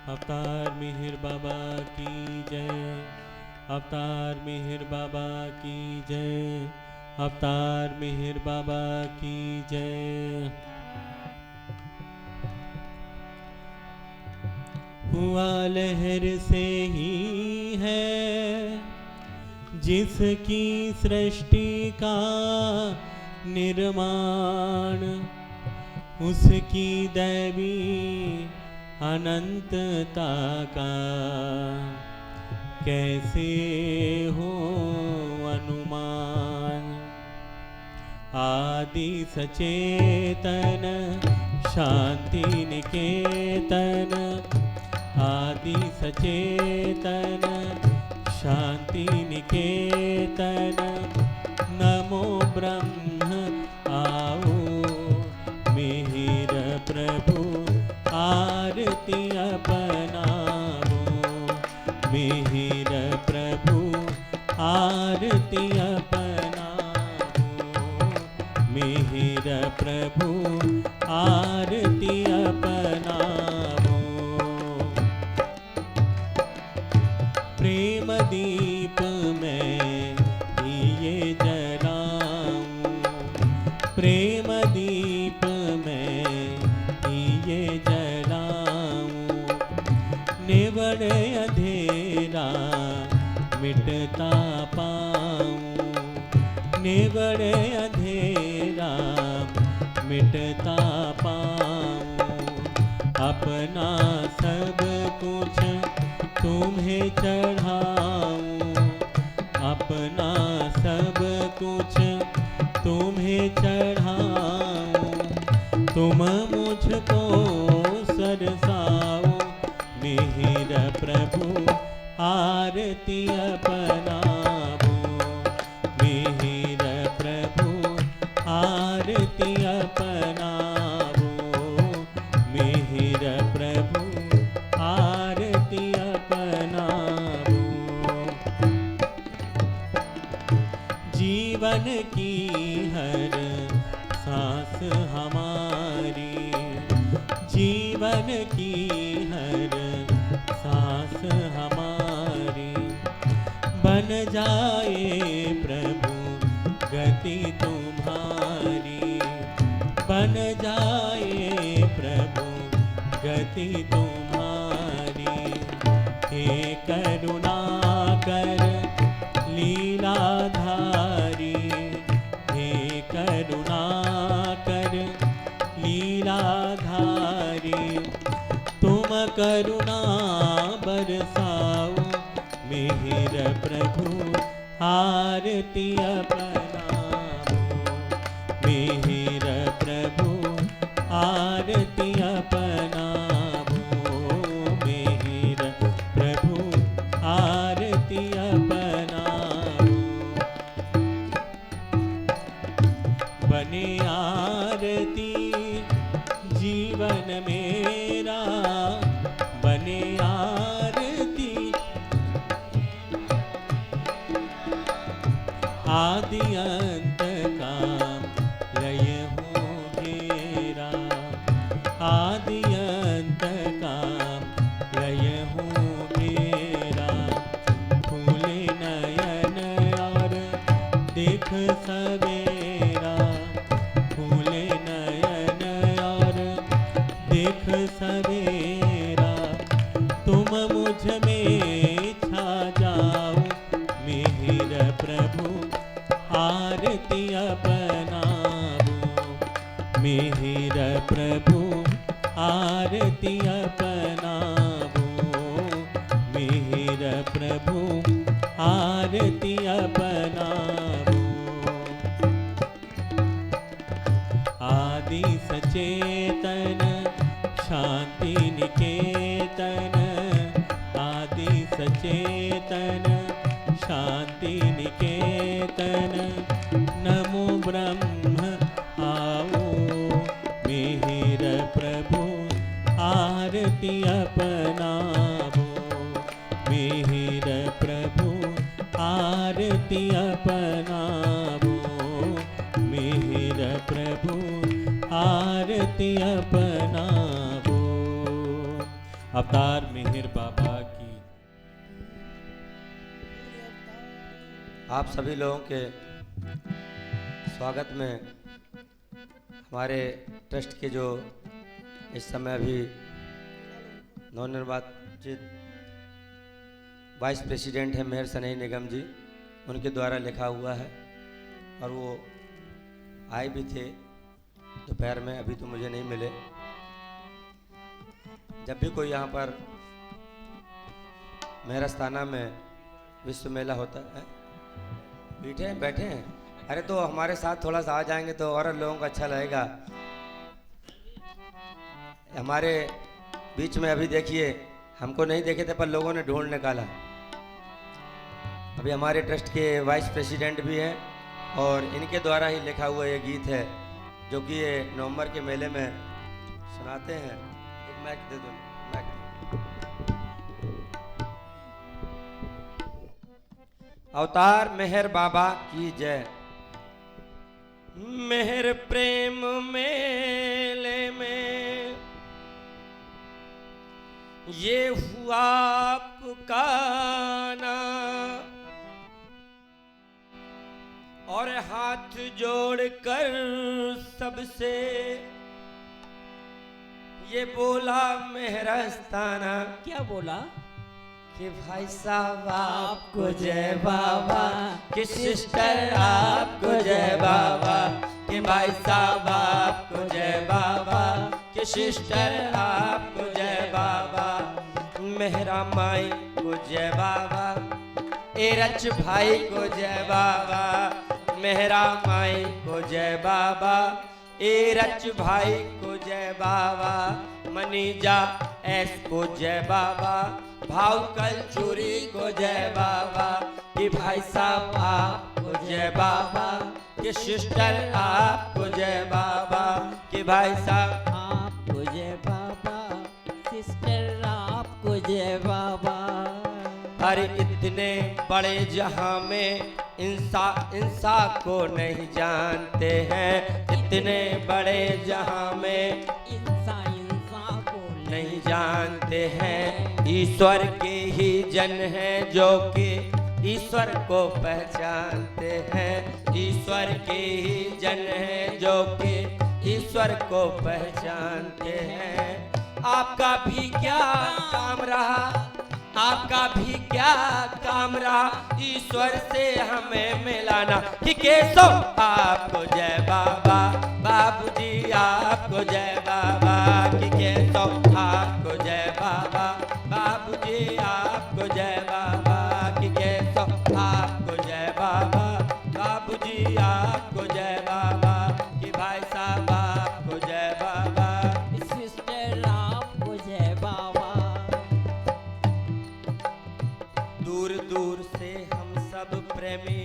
अवतार मिहिर बाबा की जय। अवतार मिहिर बाबा की जय। अवतार मिहिर बाबा की जय। हुआ लहर से ही है जिसकी सृष्टि का निर्माण, उसकी दैवी अनंतता का कैसे हो अनुमान। आदि सचेतन शांति निकेतन, आदि सचेतन शांति निकेतन, नमो ब्रह्म आओ मिहिर प्रभु आरती अपनाओ। मिहिर प्रभु आरती अपनाओ। मिहिर प्रभु आरती अपनाओ। प्रेम दीप में ये जलाऊं, प्रेम दीप में ये जलाऊं, निवड़ अंधेरा मिटता पाऊं, निवड़ अंधेरा मिटता पाऊं। अपना सब कुछ तुम्हें चढ़ाऊं, अपना सब कुछ तुम्हें चढ़ाऊं। तुम मुझको सरसाओ मिहिर प्रभु आरती अपनाओ। मिहिर प्रभु आरती अपनाओ। मिहिर प्रभु आरती अपनाओ। जीवन की हर सांस हमारी, जीवन की हर सांस हमारी, बन जाए प्रभु गति तुम्हारी, बन जाए प्रभु गति तुम्हारी। हे करुणा कर लीलाधारी, हे करुणा कर लीलाधारी, तुम करुणा बरसाओ मिहिर प्रभु आरती अपनाओ। मिहिर प्रभु आरती अपनाओ। मिहिर प्रभु आरती अपनाओ। बने आरती जीवन मेरा, बने आरती आदि अंत का लय हो घेरा, आदि अंत का लय हो घेरा। फूले नयन और देख सवेरा, फूले नयन और देख सवेरा। तुम मुझ में छा जाओ मिहिर प्रभु आरती अपनाओ। मिहिर प्रभु आरती अपनाओ। मिहिर प्रभु आरती अपनाओ। आदि सचेतन शांति निकेतन, आदि सचेतन शांति निकेतन, नमो ब्रह्म आओ मिहिर प्रभु आरती अपनाओ। मिहिर प्रभु आरती अपनाओ। मिहिर प्रभु आरती अपनाओ। अवतार मेहर बाबा की। आप सभी लोगों के स्वागत में हमारे ट्रस्ट के जो इस समय अभी नवनिर्वाचित वाइस प्रेसिडेंट है मेहर सनई निगम जी, उनके द्वारा लिखा हुआ है और वो आए भी थे दोपहर में, अभी तो मुझे नहीं मिले। जब भी कोई यहाँ पर मेहरस्ताना में विश्व मेला होता है, बैठे हैं, अरे तो हमारे साथ थोड़ा सा आ जाएंगे तो और लोगों को अच्छा लगेगा। हमारे बीच में अभी देखिए, हमको नहीं देखे थे पर लोगों ने ढूंढ निकाला। अभी हमारे ट्रस्ट के वाइस प्रेसिडेंट भी हैं और इनके द्वारा ही लिखा हुआ ये गीत है जो कि ये नवंबर के मेले में सुनाते हैं। एक माइक दे दो, माइक। अवतार मेहर बाबा की जय। मेहर प्रेम मेले में ये हुआ पुकाना और हाथ जोड़कर सबसे ये बोला मेहरस्ताना। क्या बोला? कि भाई साहब आपको जय बाबा, कि सिस्टर आपको जय बाबा, कि भाई साहब आपको जय बाबा, कि सिस्टर आपको जय बाबा, मेहरा माई को जय बाबा, एरच भाई को जय बाबा, मेहरा माई को जय बाबा, एरच भाई को जय बाबा, मनीजा एस को जय बाबा, भाव कल चूरी को जय बाबा, कि भाई साहब आपको जय बाबा, कि सिस्टर आपको जय बाबा, कि भाई साहब आपको जय बाबा, सिस्टर आपको जय बाबा। अरे इतने बड़े जहां में इंसा को नहीं जानते हैं, इतने बड़े जहां में इंसा को नहीं जानते हैं। ईश्वर के ही जन हैं जो कि ईश्वर को पहचानते हैं, ईश्वर के ही जन हैं जो कि ईश्वर को पहचानते हैं। आपका भी क्या काम रहा, आपका भी क्या काम रहा, ईश्वर से हमें मिलाना। कि केशव आपको जय बाबा, बाबूजी आपको जय बाबा, कि केशव आपको जय बाबा, बाबूजी आपको जय बाबा, कि केशव आपको जय बाबा, बाबूजी आपको जय बाबा, कि भाई साहब आपको जय बाबा, सिस्टर आपको जय बाबा। दूर दूर से हम सब प्रेमी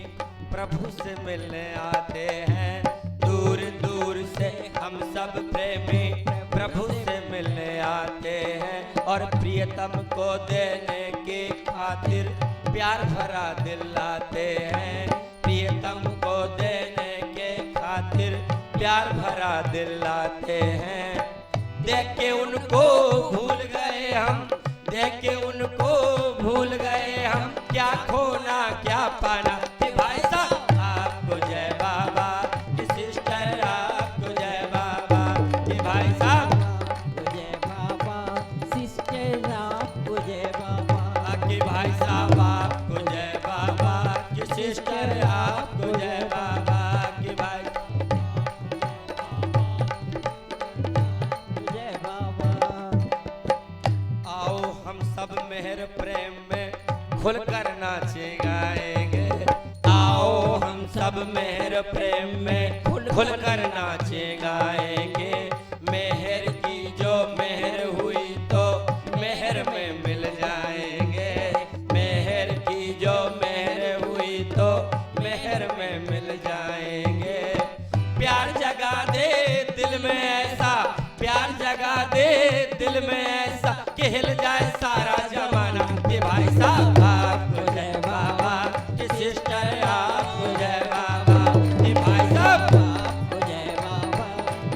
प्रभु से मिलने आते हैं, दूर दूर से हम सब प्रेमी प्रभु से मिलने आते हैं, और प्रियतम को देने की खातिर प्यार भरा दिल लाते हैं, प्रियतम को देने के खातिर प्यार भरा दिल लाते हैं। देख के उनको भूल गए हम, देख के उनको भूल गए हम, क्या खोना क्या पाना। कि भाई साहब आपको जय बाबा, कि सिस्टर आपको जय बाबा, कि भाई साहब आपको जय बाबा, सिस्टर आपको जय बाबा, कि भाई साहब आपको जय बाबा, कि सिस्टर आपको जय बाबा, कि भाई जय बाबा। आओ हम सब मेहर प्रेम में खुलकर नाचे गाएंगे, आओ हम सब मेहर प्रेम में खुलकर नाचे गाएंगे। मेहर की जो मेहर हुई तो मेहर में मिल जाएंगे, मेहर की जो मेहर हुई तो मेहर में मिल जाएंगे। प्यार जगा दे दिल में ऐसा, प्यार जगा दे दिल में ऐसा, कि हिल जाए सारा जमाना। कि भाई साहब आपको जय बाबा, कि सिस्टर आपको जय बाबा, कि भाई साहब आपको जय बाबा,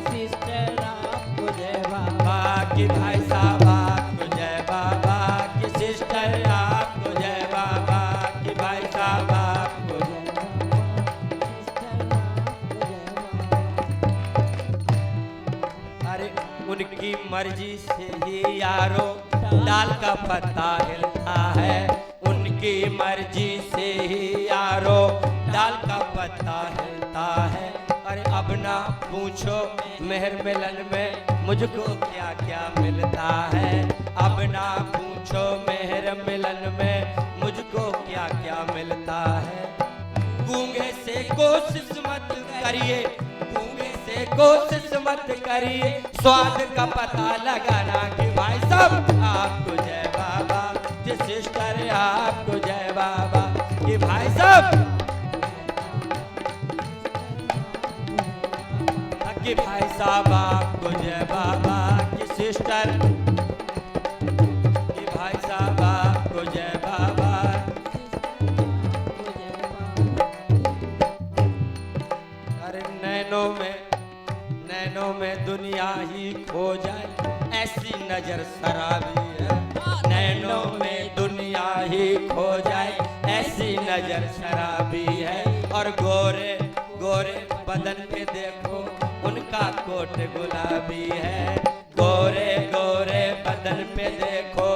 सिस्टर आपको जय बाबा, कि भाई साहब आपको जय उनकी मर्जी से ही यारो डाल का पत्ता हिलता है। उनकी मर्जी से ही यारो डाल का पत्ता हिलता है। अरे अब ना पूछो मेहर मिलन में मुझको क्या क्या मिलता है। अब ना पूछो मेहर मिलन में मुझको क्या क्या मिलता है। गूंगे से कोशिश मत करिए, गूंगे से कोशिश मत करिए स्वाद का पता लगाना कि भाई साहब आपको जय बाबा, जी सिस्टर आपको जय बाबा, कि भाई साहब, कि भाई साहब आपको जय बाबा, कि सिस्टर, कि भाई साहब आपको जय बाबा। अरे नैनों में दुनिया ही खो जाए ऐसी नजर शराबी है। नैनों में दुनिया ही खो जाए ऐसी नजर शराबी है। और गोरे गोरे बदन पे देखो उनका कोट गुलाबी है। गोरे गोरे बदन पे देखो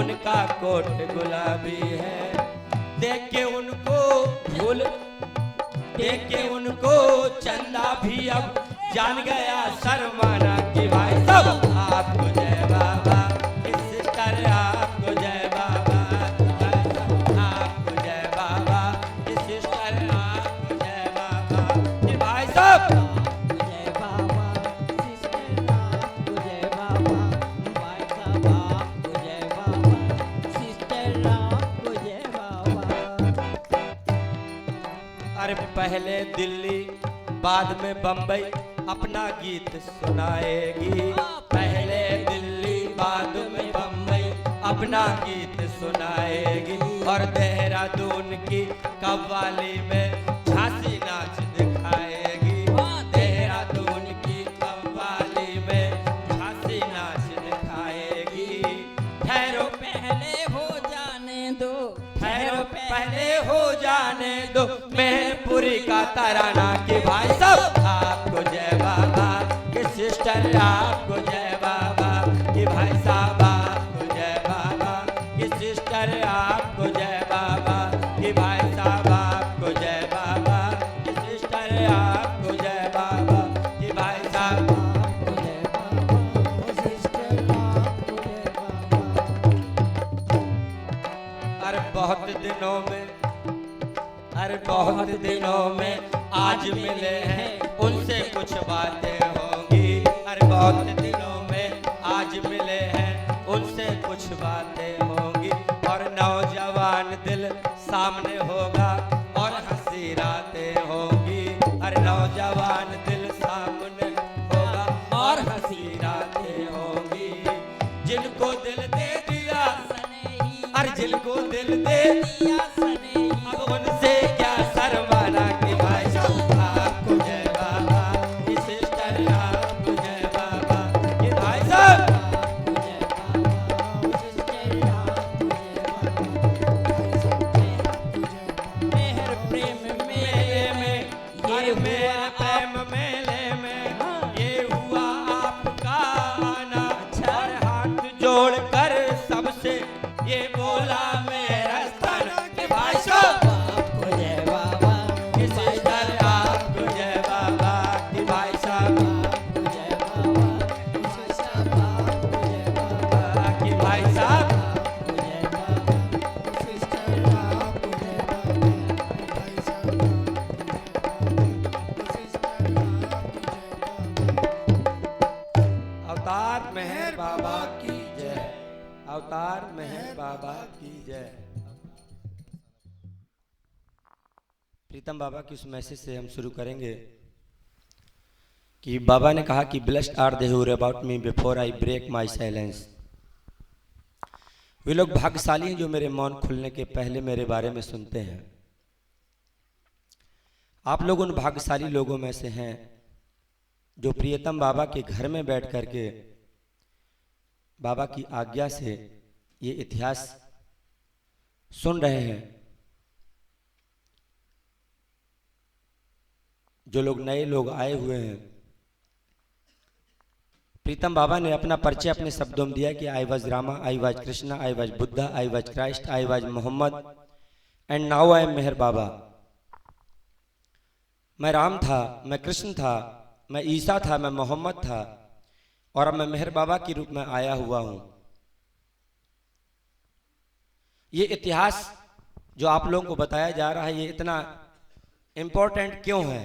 उनका कोट गुलाबी है। देख के उनको भूल, देख के उनको चंदा भी अब जान गया शर्माना कि भाई साहब आपको जय बाबा, कि सिस्टर आपको जय बाबा, भाई साहब आपको जय बाबा, कि सिस्टर आपको जय बाबा, कि भाई साहब जय बाबा, सिस्टर आपको जय बाबा, भाई साहब आपको जय बाबा, सिस्टर आपको जय बाबा। अरे पहले दिल्ली बाद में बम्बई अपना गीत सुनाएगी। पहले दिल्ली बाद में बम्बई अपना गीत सुनाएगी। और देहरादून की कव्वाली में झांसी नाच दिखाएगी। देहरादून की कव्वाली में झांसी नाच दिखाएगी। ठहरो पहले हो जाने दो, ठहरो पहले हो जाने दो मेहरपुरी का तराना कि भाई साहब आपको जय बाबा, कि सिस्टर आपको जय बाबा, कि भाई साहब आपको जय बाबा, कि सिस्टर आपको जय बाबा, कि भाई साहब आपको जय बाबा, कि सिस्टर आपको जय बाबा, कि भाई साहब आपको जय बाबा, सिस्टर आपको जय बाबा। अरे बहुत दिनों में, अरे बहुत दिनों में आज मिले हैं उनसे कुछ बातें होंगी। अरे बहुत दिनों में आज मिले हैं उनसे कुछ बातें होंगी। और नौजवान दिल सामने होगा और हंसी रातें होंगी। अरे नौजवान दिल सामने होगा और हंसी रातें होंगी। जिनको दिल दे दिया, अरे जिनको दिल दे दिया अब उनसे क्या शर्माना कि भाई साहब आपको जय बाबा, कि सिस्टर आपको जय बाबा, कि भाई साहब आपको जय बाबा, सिस्टर आपको जय बाबा। मेहर प्रेम मेले में अरे मेरे प्रेम मेले में ये हुआ आपका आना। और हाथ जोड़कर सबसे ये बोला मेरा स्थान कि भाई साहब आपको जय बाबा, कि सिस्टर आपको जय बाबा, कि भाई साहब आपको जय बाबा, सिस्टर आपको जय बाबा, कि भाई साहब आपको जय बाबा, सिस्टर आपको जय बाबा, भाई साहब सिस्टर आपको जय बाबा। अवतार मेहर बाबा की जय, अवतार मेहर बाबा की जय। प्रीतम बाबा की उस मैसेज से हम शुरू करेंगे कि बाबा ने कहा कि blessed are they who about me before I break my silence. वे लोग भाग्यशाली हैं जो मेरे मौन खुलने के पहले मेरे बारे में सुनते हैं। आप लोग उन भाग्यशाली लोगों में से हैं जो प्रियतम बाबा के घर में बैठ करके बाबा की आज्ञा से ये इतिहास सुन रहे हैं। जो लोग नए लोग आए हुए हैं, प्रीतम बाबा ने अपना परिचय अपने शब्दों में दिया कि I was Rama, I was Krishna, I was Buddha, I was Christ, I was Mohammed and now I am Meher Baba. मैं राम था, मैं कृष्ण था, मैं ईसा था, मैं मोहम्मद था और अब मैं मेहर बाबा के रूप में आया हुआ हूं। ये इतिहास जो आप लोगों को बताया जा रहा है ये इतना इंपॉर्टेंट क्यों है?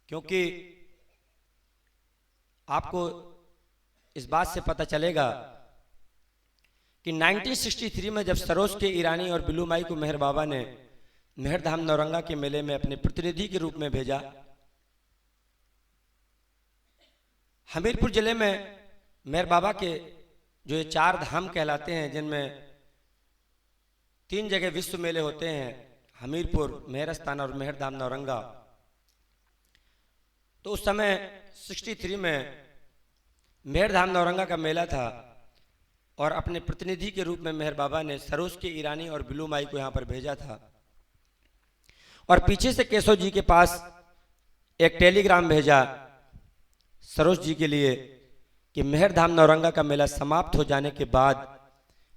क्योंकि आपको इस बात से पता चलेगा कि 1963 में जब सरोज के ईरानी और बिल्लू माई को मेहर बाबा ने मेहरधाम नौरंगा के मेले में अपने प्रतिनिधि के रूप में भेजा, हमीरपुर जिले में मेहर बाबा के जो ये 4 धाम कहलाते हैं, जिनमें 3 जगह विश्व मेले होते हैं, हमीरपुर, मेहरस्थान और मेहरधाम नौरंगा। तो उस समय 63 में मेहरधाम नौरंगा का मेला था और अपने प्रतिनिधि के रूप में मेहर बाबा ने सरोज के ईरानी और बिल्लू माई को यहाँ पर भेजा था और पीछे से केशव जी के पास एक टेलीग्राम भेजा सरोज जी के लिए कि मेहरधाम नौरंगा का मेला समाप्त हो जाने के बाद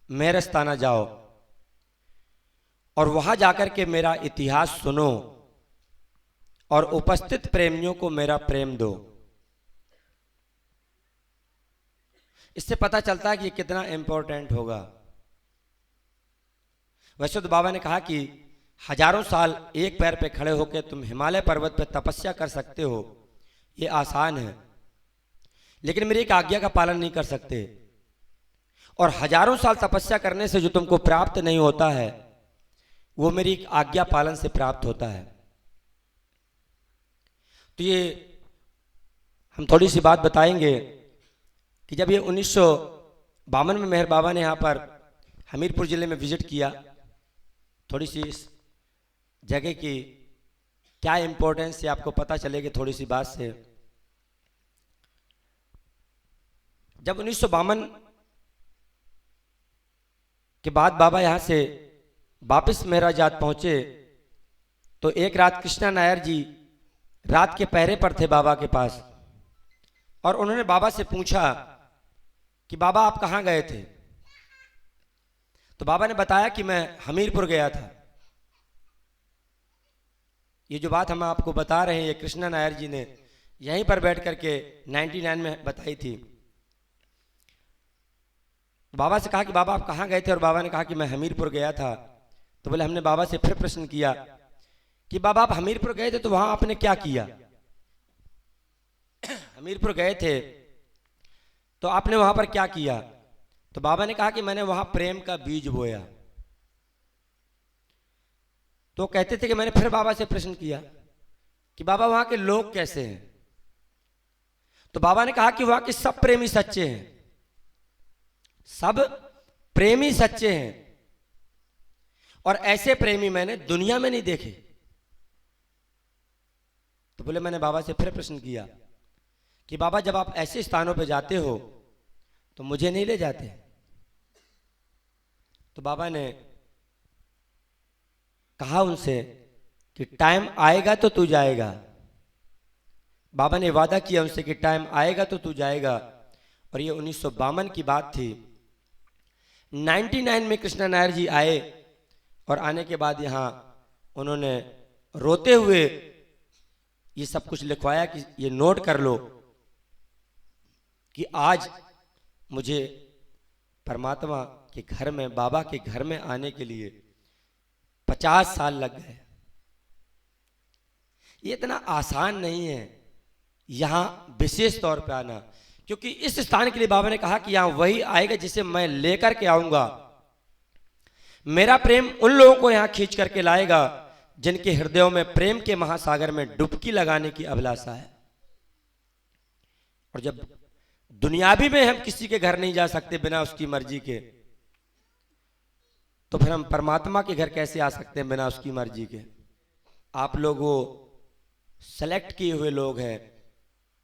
मेहरस्थाना जाओ और वहां जाकर के मेरा इतिहास सुनो और उपस्थित प्रेमियों को मेरा प्रेम दो। इससे पता चलता है कि कितना इंपॉर्टेंट होगा। वैसे तो बाबा ने कहा कि हजारों साल एक पैर पे खड़े होकर तुम हिमालय पर्वत पे तपस्या कर सकते हो, ये आसान है, लेकिन मेरी एक आज्ञा का पालन नहीं कर सकते और हजारों साल तपस्या करने से जो तुमको प्राप्त नहीं होता है वो मेरी एक आज्ञा पालन से प्राप्त होता है। तो ये हम थोड़ी सी बात बताएंगे कि जब ये 1952 में मेहर बाबा ने यहाँ पर हमीरपुर जिले में विजिट किया, थोड़ी सी इस जगह की क्या इंपॉर्टेंस है आपको पता चलेगी थोड़ी सी बात से। जब 1952 के बाद बाबा यहाँ से वापस मेहराजाद पहुंचे तो एक रात कृष्णा नायर जी रात के पहरे पर थे बाबा के पास और उन्होंने बाबा से पूछा कि बाबा आप कहाँ गए थे? तो बाबा ने बताया कि मैं हमीरपुर गया था। ये जो बात हम आपको बता रहे हैं ये कृष्णा नायर जी ने यहीं पर बैठ करके 99 में बताई थी। बाबा से कहा कि बाबा आप कहाँ गए थे और बाबा ने कहा कि मैं हमीरपुर गया था। तो बोले हमने बाबा से फिर प्रश्न किया कि बाबा आप हमीरपुर गए थे तो वहां आपने क्या किया? हमीरपुर गए थे तो आपने वहां पर क्या किया? तो बाबा ने कहा कि मैंने वहां प्रेम का बीज बोया। तो कहते थे कि मैंने फिर बाबा से प्रश्न किया कि बाबा वहां के लोग कैसे हैं? तो बाबा ने कहा कि वहां के सब प्रेमी सच्चे हैं, सब प्रेमी सच्चे हैं और ऐसे प्रेमी मैंने दुनिया में नहीं देखे। तो बोले मैंने बाबा से फिर प्रश्न किया कि बाबा जब आप ऐसे स्थानों पे जाते हो तो मुझे नहीं ले जाते? तो बाबा ने कहा उनसे कि टाइम आएगा तो तू जाएगा। बाबा ने वादा किया उनसे कि टाइम आएगा तो तू जाएगा और ये 1952 की बात थी। 99 में कृष्णा नायर जी आए और आने के बाद यहाँ उन्होंने रोते हुए ये सब कुछ लिखवाया कि ये नोट कर लो कि आज मुझे परमात्मा के घर में, बाबा के घर में आने के लिए 50 साल लग गए। ये इतना आसान नहीं है यहाँ विशेष तौर पे आना, क्योंकि इस स्थान के लिए बाबा ने कहा कि यहाँ वही आएगा जिसे मैं लेकर के आऊंगा। मेरा प्रेम उन लोगों को यहाँ खींच करके लाएगा जिनके हृदयों में प्रेम के महासागर में डुबकी लगाने की अभिलाषा है। और जब दुनियावी में हम किसी के घर नहीं जा सकते बिना उसकी मर्जी के, तो फिर हम परमात्मा के घर कैसे आ सकते हैं बिना उसकी मर्जी के? आप लोग वो सेलेक्ट किए हुए लोग हैं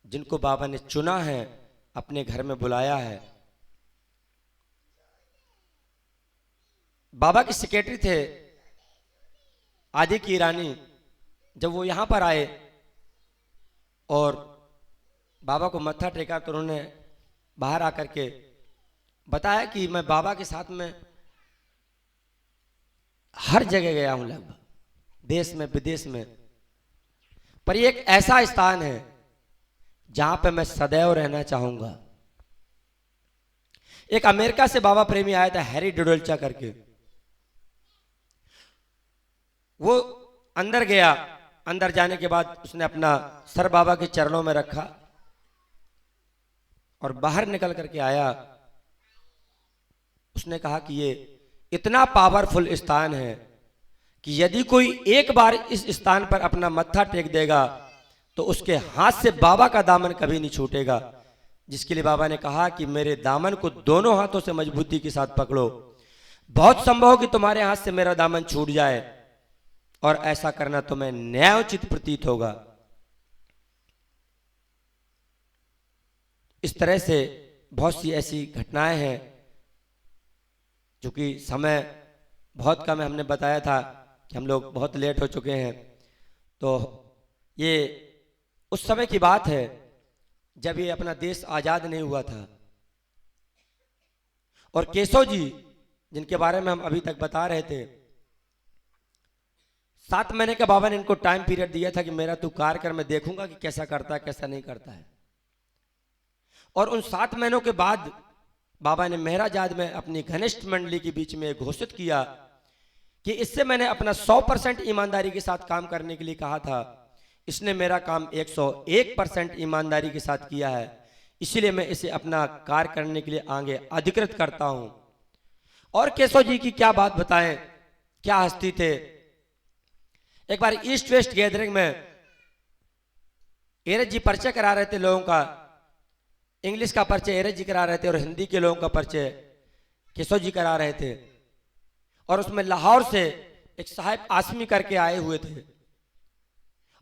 जिनको बाबा ने चुना है, अपने घर में बुलाया है। बाबा के सेक्रेटरी थे आदि की रानी, जब वो यहां पर आए और बाबा को मत्था टेका तो उन्होंने बाहर आकर के बताया कि मैं बाबा के साथ में हर जगह गया हूं, लगभग देश में विदेश में, पर ये एक ऐसा स्थान है जहां पे मैं सदैव रहना चाहूंगा। एक अमेरिका से बाबा प्रेमी आया था, हैरी डोडल्चा करके। वो अंदर गया, अंदर जाने के बाद उसने अपना सर बाबा के चरणों में रखा और बाहर निकल करके आया। उसने कहा कि ये इतना पावरफुल स्थान है कि यदि कोई एक बार इस स्थान पर अपना मत्था टेक देगा तो उसके हाथ से बाबा का दामन कभी नहीं छूटेगा। जिसके लिए बाबा ने कहा कि मेरे दामन को दोनों हाथों से मजबूती के साथ पकड़ो। बहुत संभव हो कि तुम्हारे हाथ से मेरा दामन छूट जाए, और ऐसा करना तुम्हें न्यायोचित प्रतीत होगा। इस तरह से बहुत सी ऐसी घटनाएं हैं, जो कि समय बहुत कम है। हमने बताया था कि हम लोग बहुत लेट हो चुके हैं, तो ये उस समय की बात है जब ये अपना देश आजाद नहीं हुआ था। और केशव जी, जिनके बारे में हम अभी तक बता रहे थे, 7 महीने का बाबा ने इनको टाइम पीरियड दिया था कि मेरा तू कार्य कर, मैं देखूंगा कि कैसा करता है कैसा नहीं करता है। और उन 7 महीनों के बाद बाबा ने मेहराजाद में अपनी घनिष्ठ मंडली के बीच में घोषित किया कि इससे मैंने अपना 100% ईमानदारी के साथ काम करने के लिए कहा था, इसने मेरा काम 101% ईमानदारी के साथ किया है, इसलिए मैं इसे अपना कार्य करने के लिए आगे अधिकृत करता हूं। और केशव जी की क्या बात बताएं, क्या हस्ती थे। एक बार ईस्ट वेस्ट गैदरिंग में एरज जी परिचय करा रहे थे लोगों का, इंग्लिश का परिचय एरज जी करा रहे थे और हिंदी के लोगों का परिचय केशव जी करा रहे थे। और उसमें लाहौर से एक साहिब आसमी करके आए हुए थे,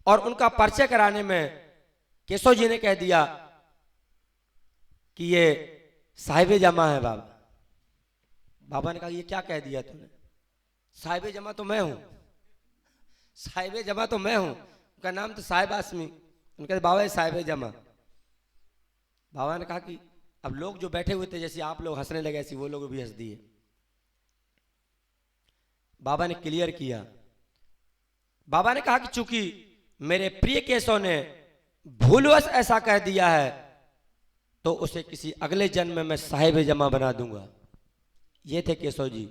और उनका परिचय कराने में केशव जी ने कह दिया कि ये साहिब जमा है बाबा। बाबा ने कहा ये क्या कह दिया तूने, साहिब जमा तो मैं हूं, साहिब जमा तो मैं हूं। उनका नाम तो साहिब आसमी, उनका बाबा है साहिब जमा। बाबा ने कहा कि अब लोग जो बैठे हुए थे, जैसे आप लोग हंसने लगे ऐसे वो लोग भी हंस दिए। बाबा ने क्लियर किया, बाबा ने कहा कि चूंकि मेरे प्रिय केशव ने भूलवश ऐसा कह दिया है तो उसे किसी अगले जन्म में मैं साहिब जमा बना दूंगा। ये थे केशव जी।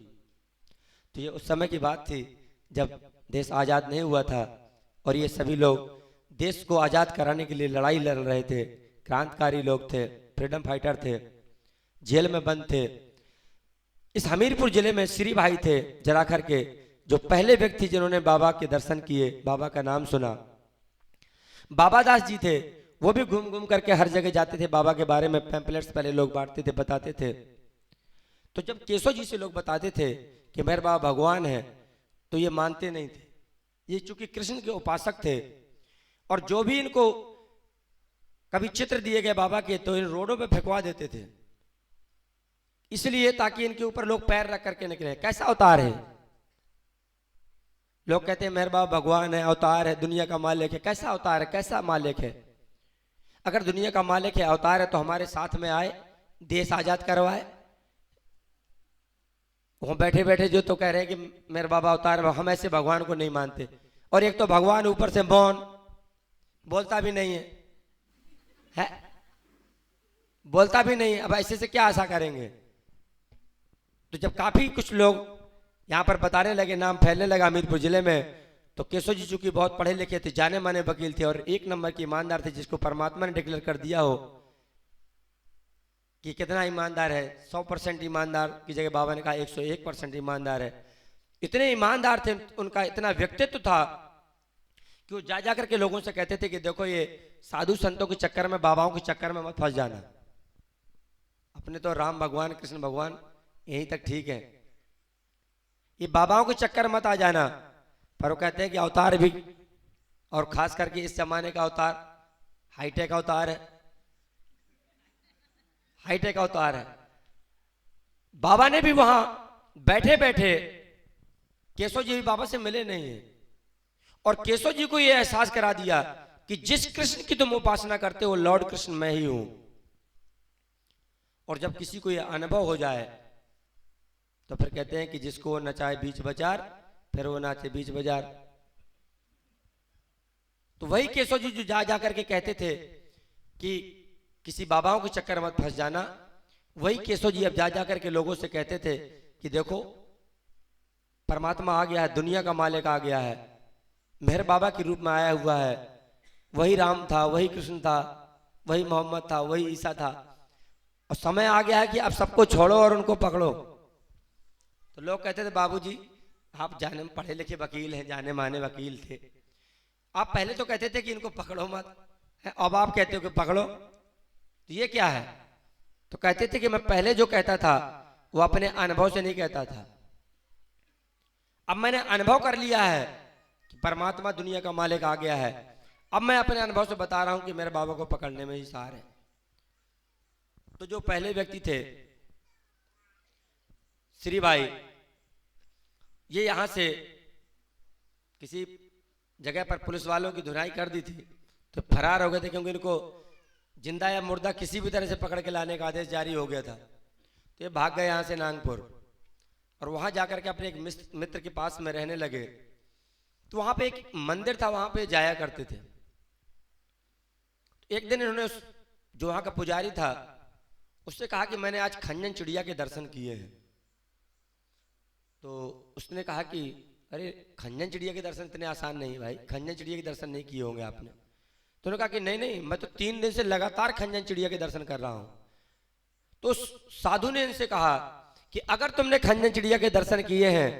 तो ये उस समय की बात थी जब देश आजाद नहीं हुआ था, और ये सभी लोग देश को आजाद कराने के लिए लड़ाई लड़ रहे थे। क्रांतिकारी लोग थे, फ्रीडम फाइटर थे, जेल में बंद थे। इस हमीरपुर जिले में श्री भाई थे जराखर के, जो पहले व्यक्ति जिन्होंने बाबा के दर्शन किए, बाबा का नाम सुना। बाबा दास जी थे, वो भी घूम घूम करके हर जगह जाते थे, बाबा के बारे में पैम्पलेट्स पहले लोग बांटते थे, बताते थे। तो जब केशव जी से लोग बताते थे कि मेरे बाबा भगवान है, तो ये मानते नहीं थे। ये चूंकि कृष्ण के उपासक थे, और जो भी इनको कभी चित्र दिए गए बाबा के तो इन रोडों पे फेंकवा देते थे, इसलिए ताकि इनके ऊपर लोग पैर रख करके निकले। कैसा अवतार है, लोग कहते हैं मेरे बाबा भगवान है, अवतार है, दुनिया का मालिक है। कैसा अवतार है, कैसा मालिक है? अगर दुनिया का मालिक है, अवतार है, तो हमारे साथ में आए, देश आजाद करवाए। वहां बैठे बैठे जो तो कह रहे हैं कि मेरे बाबा अवतार है, हम ऐसे भगवान को नहीं मानते। और एक तो भगवान ऊपर से मौन, बोलता भी नहीं है, बोलता भी नहीं है। अब ऐसे से क्या आशा करेंगे? तो जब काफी कुछ लोग यहाँ पर बताने लगे, नाम फैलने लगा हमीरपुर जिले में, तो केशव जी चूंकि बहुत पढ़े लिखे थे, जाने माने वकील थे, और 1 नंबर के ईमानदार थे, जिसको परमात्मा ने डिक्लेयर कर दिया हो कि कितना ईमानदार है। 100% ईमानदार की जगह बाबा ने कहा 101% ईमानदार है। इतने ईमानदार थे, उनका इतना व्यक्तित्व था कि वो जा करके लोगों से कहते थे कि देखो ये साधु संतों के चक्कर में, बाबाओं के चक्कर में मत फंस जाना, अपने तो राम भगवान कृष्ण भगवान यहीं तक ठीक है, ये बाबाओं के चक्कर मत आ जाना। पर वो कहते हैं कि अवतार भी, और खास करके इस जमाने का अवतार हाईटेक अवतार है, हाईटेक अवतार है। बाबा ने भी वहां बैठे बैठे, केशव जी भी बाबा से मिले नहीं है, और केशव जी को यह एहसास करा दिया कि जिस कृष्ण की तुम उपासना करते हो लॉर्ड कृष्ण मैं ही हूं। और जब किसी को यह अनुभव हो जाए तो फिर कहते हैं कि जिसको नचाए बीच बाजार फिर वो नाचे बीच बाजार। तो वही केशव जी जो जा जा करके कहते थे कि किसी बाबाओं के चक्कर मत फंस जाना, वही केशव जी अब जा जा करके लोगों से कहते थे कि देखो परमात्मा आ गया है, दुनिया का मालिक आ गया है, मेहर बाबा के रूप में आया हुआ है। वही राम था, वही कृष्ण था, वही मोहम्मद था, वही ईसा था, और समय आ गया है कि अब सबको छोड़ो और उनको पकड़ो। तो लोग कहते थे बाबूजी आप जाने में पढ़े लिखे वकील हैं, जाने माने वकील थे, आप पहले तो कहते थे कि इनको पकड़ो मत, अब आप कहते हो कि पकड़ो, तो ये क्या है? तो कहते थे कि मैं पहले जो कहता था वो अपने अनुभव से नहीं कहता था, अब मैंने अनुभव कर लिया है कि परमात्मा दुनिया का मालिक आ गया है, अब मैं अपने अनुभव से बता रहा हूं कि मेरे बाबा को पकड़ने में ही सार है। तो जो पहले व्यक्ति थे श्री भाई, ये यहां से किसी जगह पर पुलिस वालों की धुनाई कर दी थी तो फरार हो गए थे, क्योंकि इनको जिंदा या मुर्दा किसी भी तरह से पकड़ के लाने का आदेश जारी हो गया था। तो ये भाग गए यहाँ से नागपुर और वहाँ जाकर के अपने एक मित्र के पास में रहने लगे। तो वहाँ पे एक मंदिर था, वहाँ पे जाया करते थे। एक दिन इन्होंने जो वहाँ का पुजारी था उससे कहा कि मैंने आज खंजन चिड़िया के दर्शन किए हैं। तो उसने कहा कि अरे खंजन चिड़िया के दर्शन इतने आसान नहीं भाई, खंजन चिड़िया के दर्शन नहीं किए होंगे आपने। तो उन्होंने कहा कि नहीं नहीं, मैं तो 3 दिन से लगातार खंजन चिड़िया के दर्शन कर रहा हूं। तो साधु ने इनसे कहा कि अगर तुमने खंजन चिड़िया के दर्शन किए हैं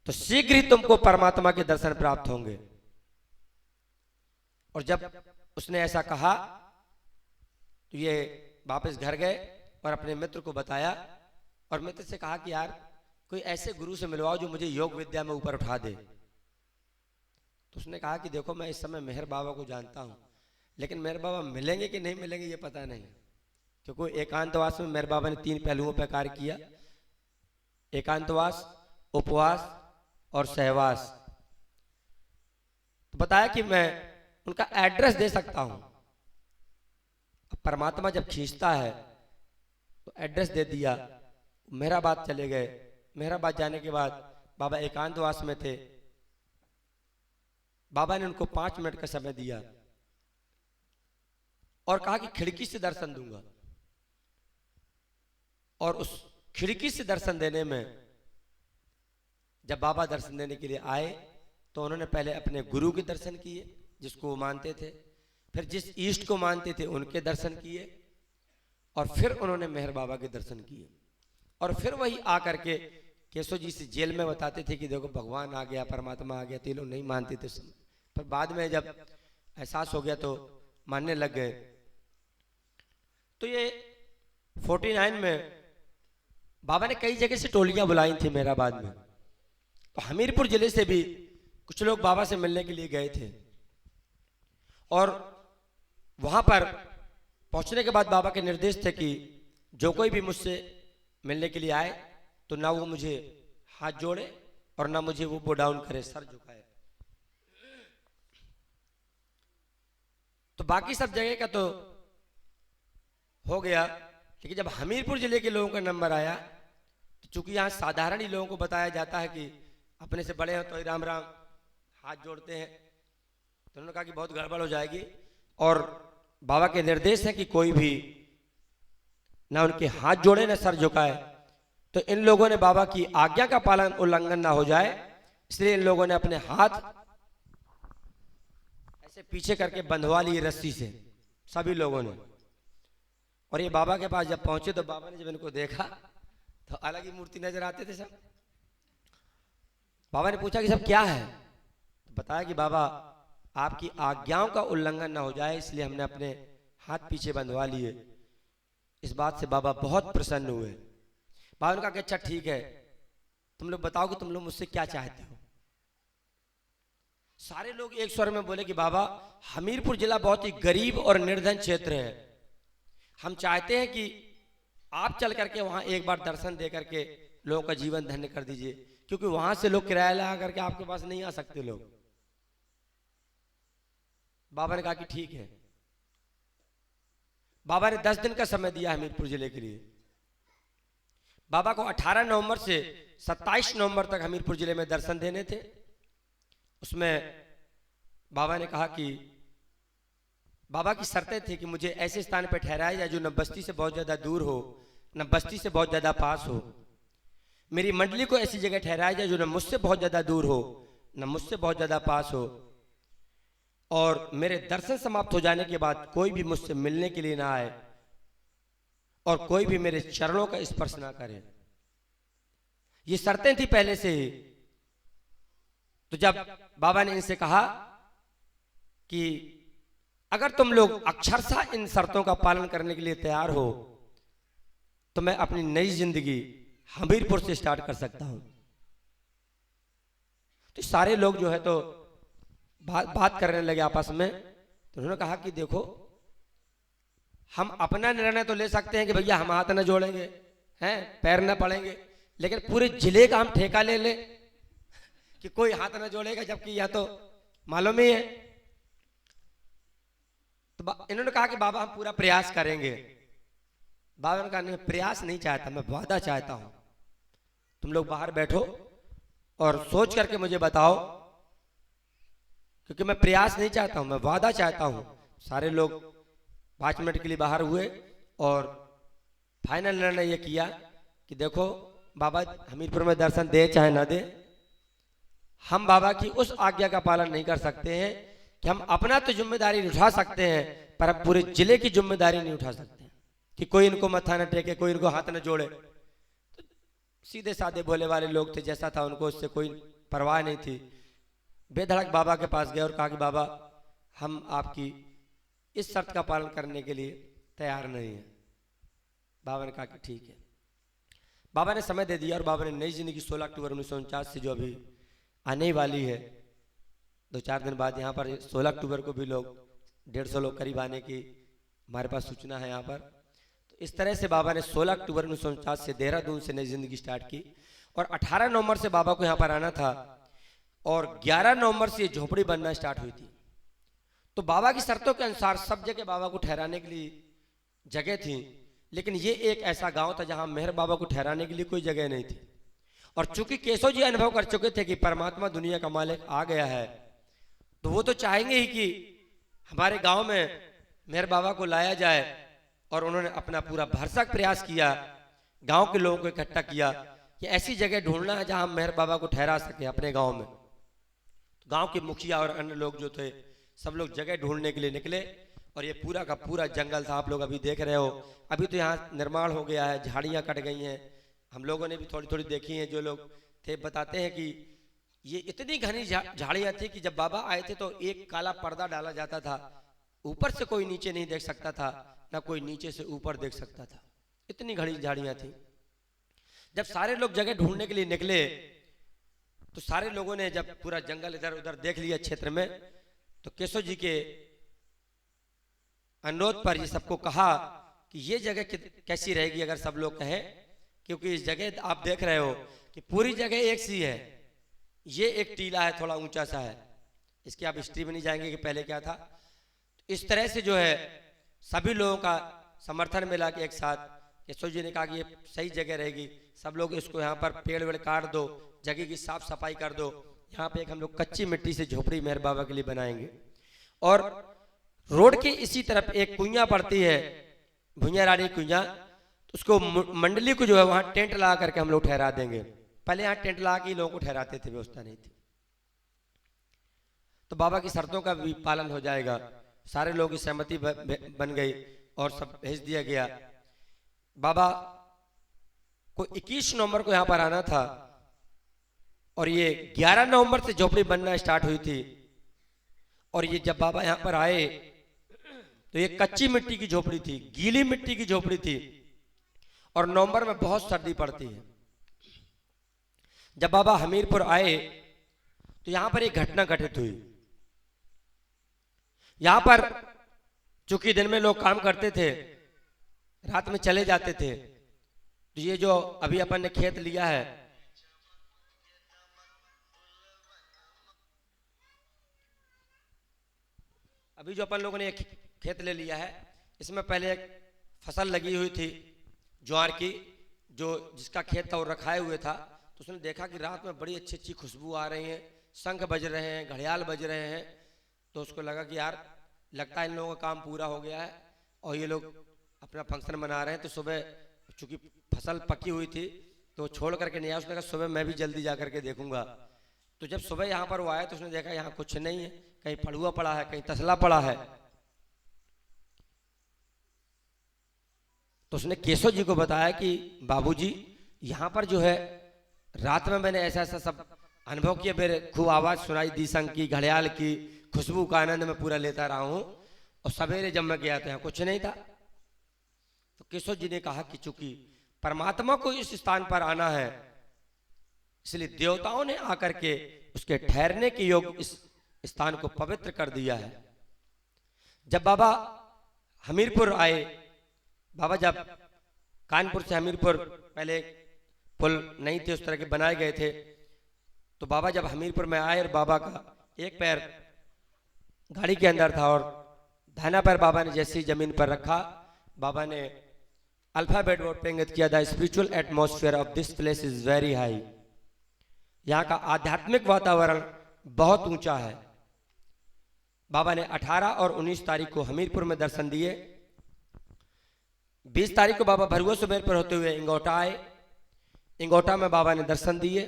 तो शीघ्र ही तुमको परमात्मा के दर्शन प्राप्त होंगे। और जब उसने ऐसा कहा तो ये वापस घर गए और अपने मित्र को बताया और मित्र से कहा कि यार कोई ऐसे गुरु से मिलवाओ जो मुझे योग विद्या में ऊपर उठा दे। तो उसने कहा कि देखो मैं इस समय मेहर बाबा को जानता हूं, लेकिन मेहर बाबा मिलेंगे कि नहीं मिलेंगे ये पता नहीं, क्योंकि एकांतवास में मेहर बाबा ने 3 पहलुओं पर कार्य किया, एकांतवास, उपवास और सहवास। तो बताया कि मैं उनका एड्रेस दे सकता हूं। अब परमात्मा जब खींचता है तो एड्रेस दे दिया, मेहराबाद चले गए। मेहराबाद जाने के बाद बाबा एकांतवास में थे। बाबा ने उनको 5 मिनट का समय दिया और कहा कि खिड़की से दर्शन दूंगा। और उस खिड़की से दर्शन देने में जब बाबा दर्शन देने के लिए आए तो उन्होंने पहले अपने गुरु के दर्शन किए जिसको वो मानते थे, फिर जिस ईष्ट को मानते थे उनके दर्शन किए, और फिर उन्होंने मेहर बाबा के दर्शन किए। और फिर वही आकर के केशव जी से जेल में बताते थे कि देखो भगवान आ गया, परमात्मा आ गया। तो ये लोग नहीं मानते थे, पर बाद में जब एहसास हो गया तो मानने लग गए। तो ये 49 में बाबा ने कई जगह से टोलियां बुलाई थी मेहराबाद में। तो हमीरपुर जिले से भी कुछ लोग बाबा से मिलने के लिए गए थे और वहां पर पहुंचने के बाद बाबा के निर्देश थे कि जो कोई भी मुझसे मिलने के लिए आए तो ना वो मुझे हाथ जोड़े और ना मुझे वो बो डाउन करे, सर झुकाए। तो बाकी सब जगह का तो हो गया, लेकिन जब हमीरपुर जिले के लोगों का नंबर आया तो चूंकि यहाँ साधारण ही लोगों को बताया जाता है कि अपने से बड़े हैं तो ही राम राम हाथ जोड़ते हैं, तो उन्होंने कहा कि बहुत गड़बड़ हो जाएगी। और बाबा के निर्देश है कि कोई भी ना उनके हाथ जोड़े ना सर झुकाए। तो इन लोगों ने बाबा की आज्ञा का पालन उल्लंघन ना हो जाए, इसलिए इन लोगों ने अपने हाथ ऐसे पीछे करके बंधवा लिए रस्सी से, सभी लोगों ने। और ये बाबा के पास जब पहुंचे तो बाबा ने जब इनको देखा तो अलग ही मूर्ति नजर आते थे सब। बाबा ने पूछा कि सब क्या है, तो बताया कि बाबा आपकी आज्ञाओं का उल्लंघन ना हो जाए इसलिए हमने अपने हाथ पीछे बंधवा लिए। इस बात से बाबा बहुत प्रसन्न हुए। बाबा ने कहा कि अच्छा ठीक है, तुम लोग बताओ कि तुम लोग मुझसे क्या चाहते हो। सारे लोग एक स्वर में बोले कि बाबा हमीरपुर जिला बहुत ही गरीब और निर्धन क्षेत्र है, हम चाहते हैं कि आप चल करके वहां एक बार दर्शन दे करके लोगों का जीवन धन्य कर दीजिए, क्योंकि वहां से लोग किराया लगा करके आपके पास नहीं आ सकते लोग। बाबा ने कहा कि ठीक है। बाबा ने 10 दिन का समय दिया हमीरपुर जिले के लिए। बाबा को 18 नवंबर से 27 नवंबर तक हमीरपुर जिले में दर्शन देने थे। उसमें बाबा ने कहा कि बाबा की शर्तें थी कि मुझे ऐसे स्थान पर ठहराया जाए जो न बस्ती से बहुत ज़्यादा दूर हो, न बस्ती से बहुत ज़्यादा पास हो। मेरी मंडली को ऐसी जगह ठहराया जाए जो न मुझसे बहुत ज़्यादा दूर हो, न मुझसे बहुत ज़्यादा पास हो, और मेरे दर्शन समाप्त हो जाने के बाद कोई भी मुझसे मिलने के लिए ना आए और कोई भी मेरे चरणों का स्पर्श ना करे। ये शर्तें थी पहले से ही। तो जब बाबा ने इनसे कहा कि अगर तुम लोग अक्षरशः इन शर्तों का पालन करने के लिए तैयार हो तो मैं अपनी नई जिंदगी हमीरपुर से स्टार्ट कर सकता हूं। तो सारे लोग जो है तो बात करने लगे आपस में। तो उन्होंने कहा कि देखो, हम अपना निर्णय तो ले सकते हैं कि भैया हम हाथ न जोड़ेंगे, हैं, पैर न पड़ेंगे, लेकिन पूरे जिले का हम ठेका ले ले कि कोई हाथ न जोड़ेगा, जबकि यह तो मालूम ही है। तो इन्होंने कहा कि बाबा हम पूरा प्रयास करेंगे। बाबा ने कहा नहीं, प्रयास नहीं चाहता, मैं वादा चाहता हूं। तुम लोग बाहर बैठो और सोच करके मुझे बताओ, क्योंकि मैं प्रयास नहीं चाहता हूं, मैं वादा चाहता हूं। सारे लोग 5 मिनट के लिए बाहर हुए और फाइनल निर्णय यह किया कि देखो बाबा, हमीरपुर में दर्शन दे चाहे ना दे, हम बाबा की उस आज्ञा का पालन नहीं कर सकते हैं कि हम अपना तो जिम्मेदारी उठा सकते हैं पर अब पूरे जिले की जिम्मेदारी नहीं उठा सकते कि कोई इनको मत्था न टेके, कोई इनको हाथ न जोड़े। तो सीधे साधे भोले वाले लोग थे, जैसा था उनको उससे कोई परवाह नहीं थी। बेधड़क बाबा के पास गए और कहा कि बाबा, हम आपकी इस शर्त का पालन करने के लिए तैयार नहीं है। बाबा ने कहा कि ठीक है। बाबा ने समय दे दिया और बाबा ने नई जिंदगी 16 अक्टूबर 1949 से जो अभी आने वाली है, 2-4 दिन बाद यहाँ पर 16 अक्टूबर को भी लोग 150 लोग करीब आने की हमारे पास सूचना है यहाँ पर। तो इस तरह से बाबा ने 16 अक्टूबर 1949 से देहरादून से नई जिंदगी स्टार्ट की और 18 नवंबर से बाबा को यहाँ पर आना था और 11 नवंबर से झोपड़ी बनना स्टार्ट हुई थी। तो बाबा की शर्तों के अनुसार सब जगह बाबा को ठहराने के लिए जगह थी, लेकिन ये एक ऐसा गांव था जहां मेहर बाबा को ठहराने के लिए कोई जगह नहीं थी। और चूंकि केशव जी अनुभव कर चुके थे कि परमात्मा दुनिया का मालिक आ गया है, तो वो तो चाहेंगे ही कि हमारे गांव में मेहर बाबा को लाया जाए। और उन्होंने अपना पूरा भरसक प्रयास किया, गांव के लोगों को इकट्ठा किया कि ऐसी जगह ढूंढना है जहां हम मेहर बाबा को ठहरा सके अपने गांव में। तो गांव के मुखिया और अन्य लोग जो थे, सब लोग जगह ढूंढने के लिए निकले और ये पूरा का पूरा जंगल था। आप लोग अभी देख रहे हो, अभी तो यहाँ निर्माण हो गया है, झाड़ियाँ कट गई हैं। हम लोगों ने भी थोड़ी थोड़ी देखी हैं। जो लोग थे बताते हैं कि ये इतनी घनी झाड़ियाँ थी कि जब बाबा आए थे तो एक काला पर्दा डाला जाता था, ऊपर से कोई नीचे नहीं देख सकता था, ना कोई नीचे से ऊपर देख सकता था। इतनी घनी झाड़ियाँ थी। जब सारे लोग जगह ढूंढने के लिए निकले तो सारे लोगों ने जब पूरा जंगल इधर उधर देख लिया क्षेत्र में, तो केशव जी के अनुरोध पर ये सबको कहा कि ये जगह कैसी रहेगी अगर सब लोग कहें, क्योंकि इस जगह आप देख रहे हो कि पूरी जगह एक सी है। ये एक टीला है, थोड़ा ऊंचा सा है, इसकी आप हिस्ट्री में नहीं जाएंगे कि पहले क्या था। इस तरह से जो है सभी लोगों का समर्थन मिला कि एक साथ केशव जी ने कहा कि ये सही जगह रहेगी, सब लोग इसको यहाँ पर पेड़ वेड़ काट दो, जगह की साफ सफाई कर दो। यहाँ पे एक हम लोग कच्ची मिट्टी से झोपड़ी मेहर बाबा के लिए बनाएंगे। और रोड के इसी तरफ एक कुइया पड़ती है, भुइया रानी कुइया, तो उसको मंडली को जो है वहाँ टेंट लगा करके हम लोग ठहरा देंगे। पहले यहाँ टेंट लगा के लोगों को ठहराते थे, व्यवस्था नहीं थी। तो बाबा की शर्तों का भी पालन हो जाएगा। सारे लोगों की सहमति बन गई और सब भेज दिया गया। बाबा को 21 नवंबर को यहाँ पर आना था और ये 11 नवंबर से झोपड़ी बनना स्टार्ट हुई थी। और ये जब बाबा यहाँ पर आए तो ये कच्ची मिट्टी की झोपड़ी थी, गीली मिट्टी की झोपड़ी थी और नवंबर में बहुत सर्दी पड़ती है। जब बाबा हमीरपुर आए तो यहाँ पर एक घटना घटित हुई। यहाँ पर चूंकि दिन में लोग काम करते थे, रात में चले जाते थे, तो ये जो अभी अपन ने खेत लिया है, अभी जो अपन लोगों ने एक खेत ले लिया है, इसमें पहले एक फसल लगी हुई थी ज्वार की, जो जिसका खेत था वो रखाए हुए था। तो उसने देखा कि रात में बड़ी अच्छी अच्छी खुशबू आ रही है, शंख बज रहे हैं, घड़ियाल बज रहे हैं। तो उसको लगा कि यार लगता है इन लोगों का काम पूरा हो गया है और ये लोग अपना फंक्शन मना रहे हैं। तो सुबह चूंकि फसल पकी हुई थी तो छोड़ करके नहीं आया, उसने कहा सुबह मैं भी जल्दी जा करके देखूंगा। तो जब सुबह यहाँ पर वो आया तो उसने देखा यहाँ कुछ नहीं है, कहीं फड़ुआ पड़ा है, कहीं तसला पड़ा है। तो उसने केशव जी को बताया कि बाबूजी यहाँ पर जो है रात में मैंने ऐसा ऐसा सब अनुभव किया, मेरे खूब आवाज सुनाई दी, शंख की, घड़ियाल की, खुशबू का आनंद मैं पूरा लेता रहा हूँ। और सवेरे जब मैं गया तो यहाँ कुछ नहीं था। तो केशव जी ने कहा कि चूंकि परमात्मा को इस स्थान पर आना है, इसलिए देवताओं ने आकर के उसके ठहरने के योग इस स्थान को पवित्र कर दिया है। जब बाबा हमीरपुर आए, बाबा जब कानपुर से हमीरपुर, पहले पुल नहीं थे उस तरह के बनाए गए थे, तो बाबा जब हमीरपुर में आए और बाबा का एक पैर गाड़ी के अंदर था और दाहिना पैर बाबा ने जैसे ही जमीन पर रखा, बाबा ने अल्फाबेट वर्ड पे इंगित किया, the spiritual atmosphere of this place is very high. यहाँ का आध्यात्मिक वातावरण बहुत ऊंचा है। बाबा ने 18 और 19 तारीख को हमीरपुर में दर्शन दिए। 20 तारीख को बाबा भरुआ सुबेर पर होते हुए इंगोटा आए। इंगोटा में बाबा ने दर्शन दिए।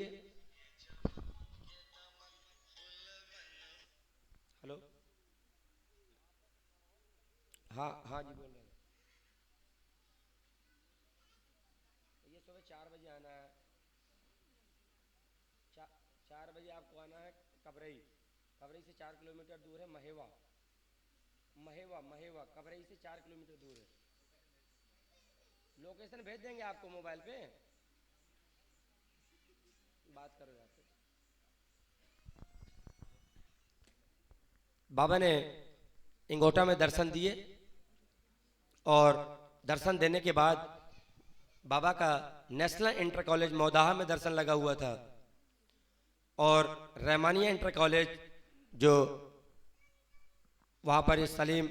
हेलो, हाँ हाँ जी बोल रहे हैं। ये सुबह 4 बजे आना है, 4 बजे आपको आना है कबरई। कबरई से 4 किलोमीटर दूर है महेवा। महेवा महेवा कबरई से 4 किलोमीटर दूर है। लोकेशन भेज देंगे आपको मोबाइल पे, बात करो यहाँ पे। बाबा ने इंगोटा में दर्शन दिए और दर्शन देने के बाद बाबा का नेशनल इंटर कॉलेज मौदाहा में दर्शन लगा हुआ था और रहमानिया इंटर कॉलेज जो वहाँ पर सलीम